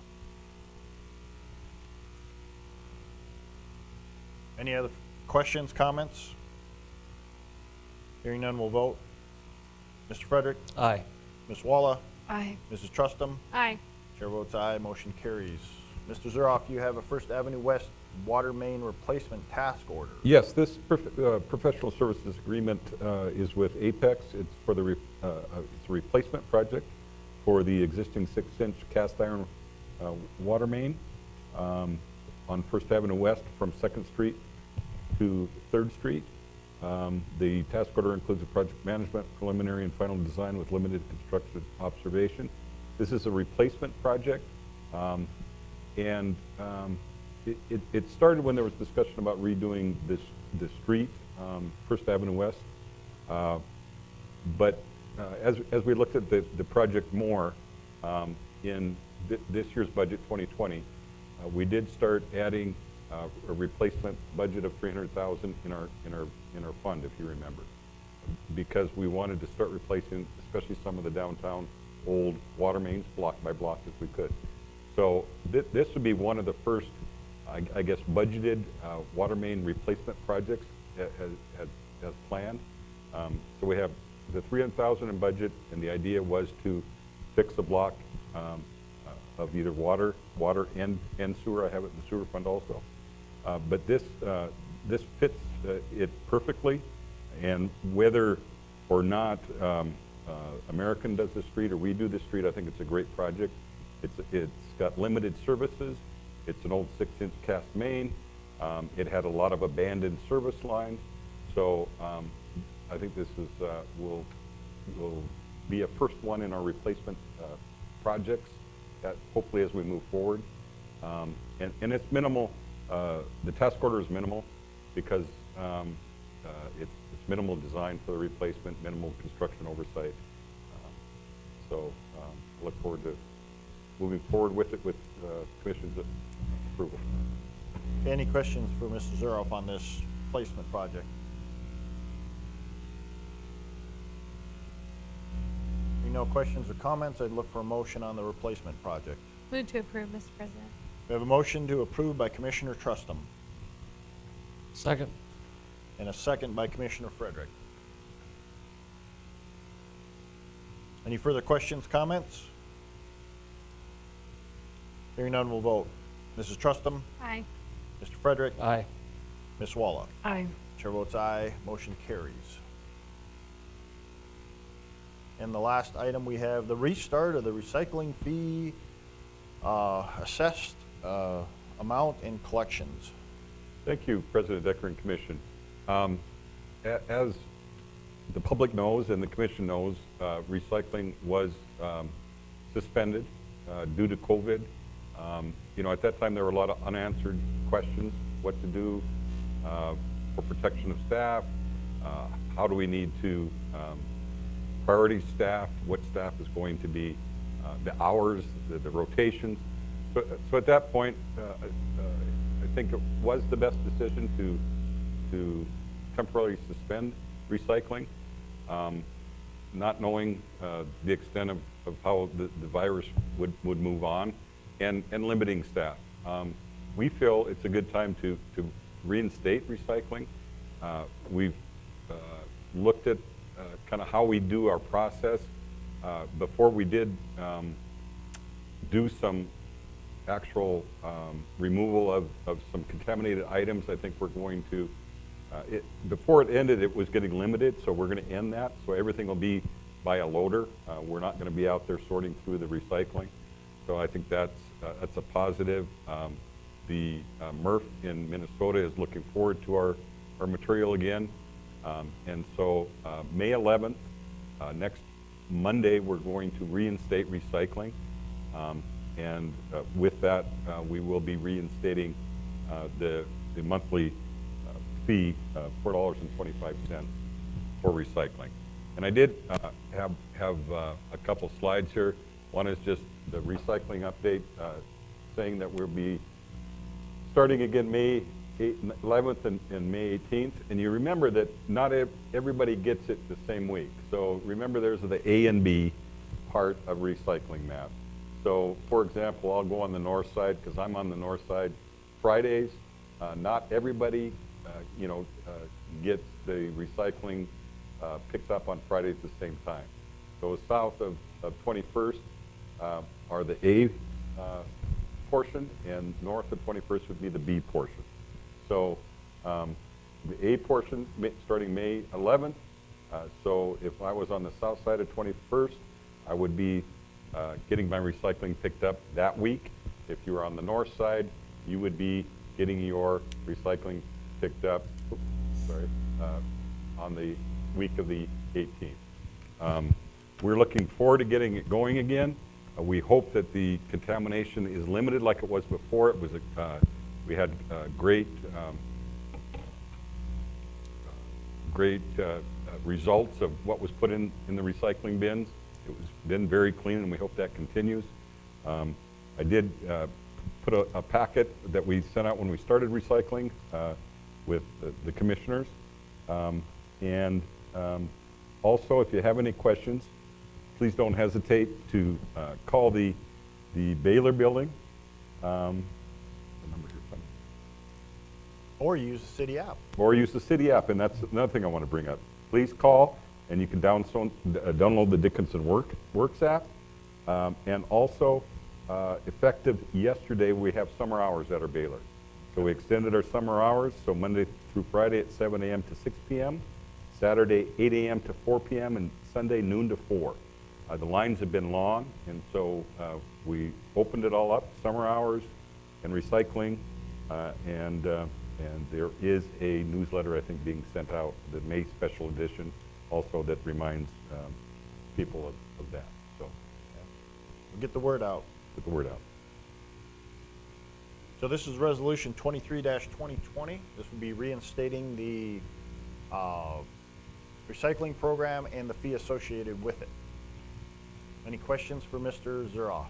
Any other questions, comments? Hearing none, we'll vote. Mr. Frederick? Aye. Ms. Walla? Aye. Mrs. Trustum? Aye. Chair votes aye, motion carries. Mr. Zuroff, you have a First Avenue West water main replacement task order. Yes, this professional services agreement is with Apex. It's for the it's a replacement project for the existing 6-inch cast iron water main on First Avenue West from 2nd Street to 3rd Street. The task order includes a project management, preliminary and final design with limited construction observation. This is a replacement project. It started when there was discussion about redoing this street, First Avenue West. But as we looked at the project more in this year's budget, 2020, we did start adding a replacement budget of $300,000 in our fund, if you remember, because we wanted to start replacing, especially some of the downtown old water mains, block by block, if we could. So this would be one of the first, I guess, budgeted water main replacement projects as planned. So we have the $300,000 in budget, and the idea was to fix a block of either water and sewer. I have it in the sewer fund also. But this fits it perfectly, and whether or not American does the street or we do the street, I think it's a great project. It's got limited services. It's an old 6-inch cast main. It had a lot of abandoned service lines. So I think this is will be a first one in our replacement projects, hopefully as we move forward. And it's minimal. The task order is minimal because it's minimal design for the replacement, minimal construction oversight. So I look forward to moving forward with it with Commission's approval. Any questions for Mr. Zuroff on this replacement project? Hearing no questions or comments, I'd look for a motion on the replacement project. Move to approve, Mr. President. We have a motion to approve by Commissioner Trustum Second. and a second by Commissioner Frederick. Any further questions, comments? Hearing none, we'll vote. Mrs. Trustum? Aye. Mr. Frederick? Aye. Ms. Walla? Aye. Chair votes aye, motion carries. And the last item, we have the restart of the recycling fee assessed amount and collections. Thank you, President Decker and Commission. As the public knows and the Commission knows, recycling was suspended due to COVID. At that time, there were a lot of unanswered questions, what to do for protection of staff, how do we need to priority staff, what staff is going to be, the hours, the rotations. So at that point, I think it was the best decision to temporarily suspend recycling, not knowing the extent of how the virus would move on, and limiting staff. We feel it's a good time to reinstate recycling. We've looked at kind of how we do our process. Before we did do some actual removal of some contaminated items, I think we're going to, before it ended, it was getting limited, so we're going to end that. So everything will be by a loader. We're not going to be out there sorting through the recycling. So I think that's a positive. The MRF in Minnesota is looking forward to our material again. And so May 11th, next Monday, we're going to reinstate recycling. And with that, we will be reinstating the monthly fee, $4.25 for recycling. And I did have a couple slides here. One is just the recycling update, saying that we'll be starting again May 11th and May 18th. And you remember that not everybody gets it the same week. So remember, there's the A and B part of recycling math. So for example, I'll go on the north side because I'm on the north side. Fridays, not everybody gets the recycling picked up on Fridays at the same time. So south of 21st are the A portion, and north of 21st would be the B portion. So the A portion starting May 11th. So if I was on the south side of 21st, I would be getting my recycling picked up that week. If you were on the north side, you would be getting your recycling picked up, on the week of the 18th. We're looking forward to getting it going again. We hope that the contamination is limited like it was before. It was we had great results of what was put in the recycling bins. It was been very clean, and we hope that continues. I did put a packet that we sent out when we started recycling with the commissioners. Also, if you have any questions, please don't hesitate to call the Baylor building. Or use the city app. Or use the city app, and that's another thing I want to bring up. Please call, and you can download the Dickinson Works app. And also, effective yesterday, we have summer hours at our Baylor. So we extended our summer hours, so Monday through Friday at 7 a.m. to 6 p.m., Saturday 8 a.m. to 4 p.m., and Sunday noon to 4. The lines have been long, and so we opened it all up, summer hours and recycling, and there is a newsletter, I think, being sent out, the May special edition, also that reminds people of that. So We'll get the word out. get the word out. So this is Resolution 23-2020. This would be reinstating the recycling program and the fee associated with it. Any questions for Mr. Zuroff?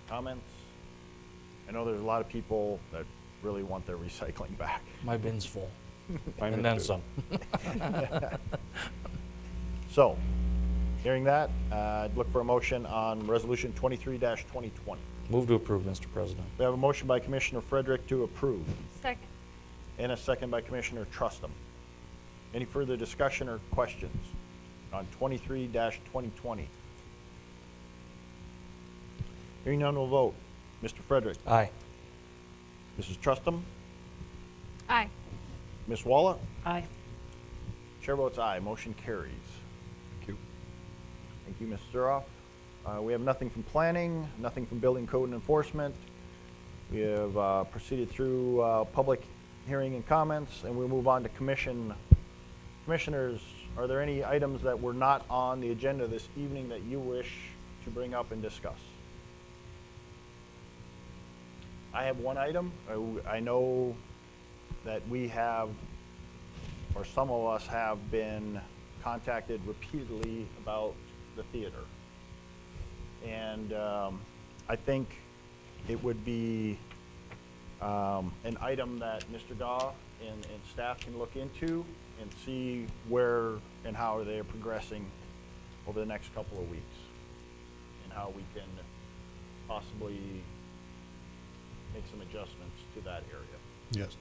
Comments? I know there's a lot of people that really want their recycling back. My bin's full. Mine And is then too. some. So, hearing that, I'd look for a motion on Resolution 23-2020. Move to approve, Mr. President. We have a motion by Commissioner Frederick to approve, Second. and a second by Commissioner Trustum. Any further discussion or questions on 23-2020? Hearing none, we'll vote. Mr. Frederick? Aye. Mrs. Trustum? Aye. Ms. Walla? Aye. Chair votes aye, motion carries. Thank you. Thank you, Ms. Zuroff. We have nothing from planning, nothing from building code and enforcement. We have proceeded through public hearing and comments, and we'll move on to commission. Commissioners, are there any items that were not on the agenda this evening that you wish to bring up and discuss? I have one item. I know that we have, or some of us have been contacted repeatedly about the theater. And I think it would be an item that Mr. Gaw and staff can look into and see where and how they are progressing over the next couple of weeks, and how we can possibly make some adjustments to that area. Yes.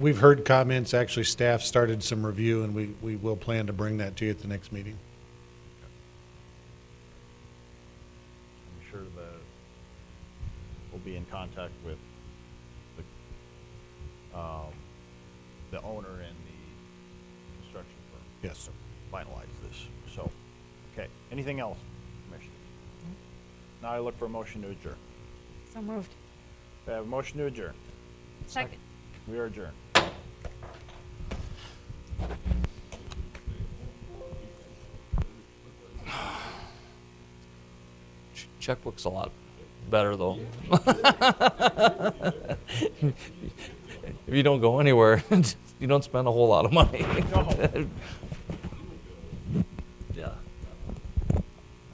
We've heard comments. Actually, staff started some review, and we will plan to bring that to you at the next meeting. I'm sure that we'll be in contact with the owner and the construction firm. Yes, sir. Finalize this. So, okay. Anything else, Commissioner? Now I look for a motion to adjourn. So moved. We have a motion to adjourn. Second. We are adjourned. Checkbook's a lot better, though. If you don't go anywhere, you don't spend a whole lot of money. Yeah.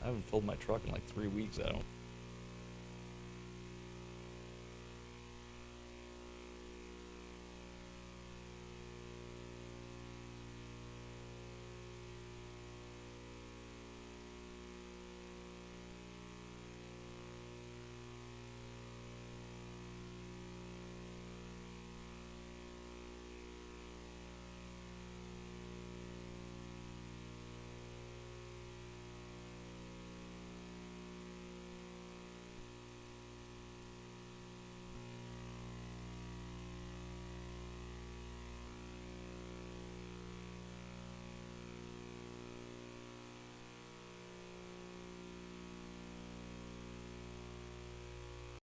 I haven't filled my truck in like 3 weeks. I don't.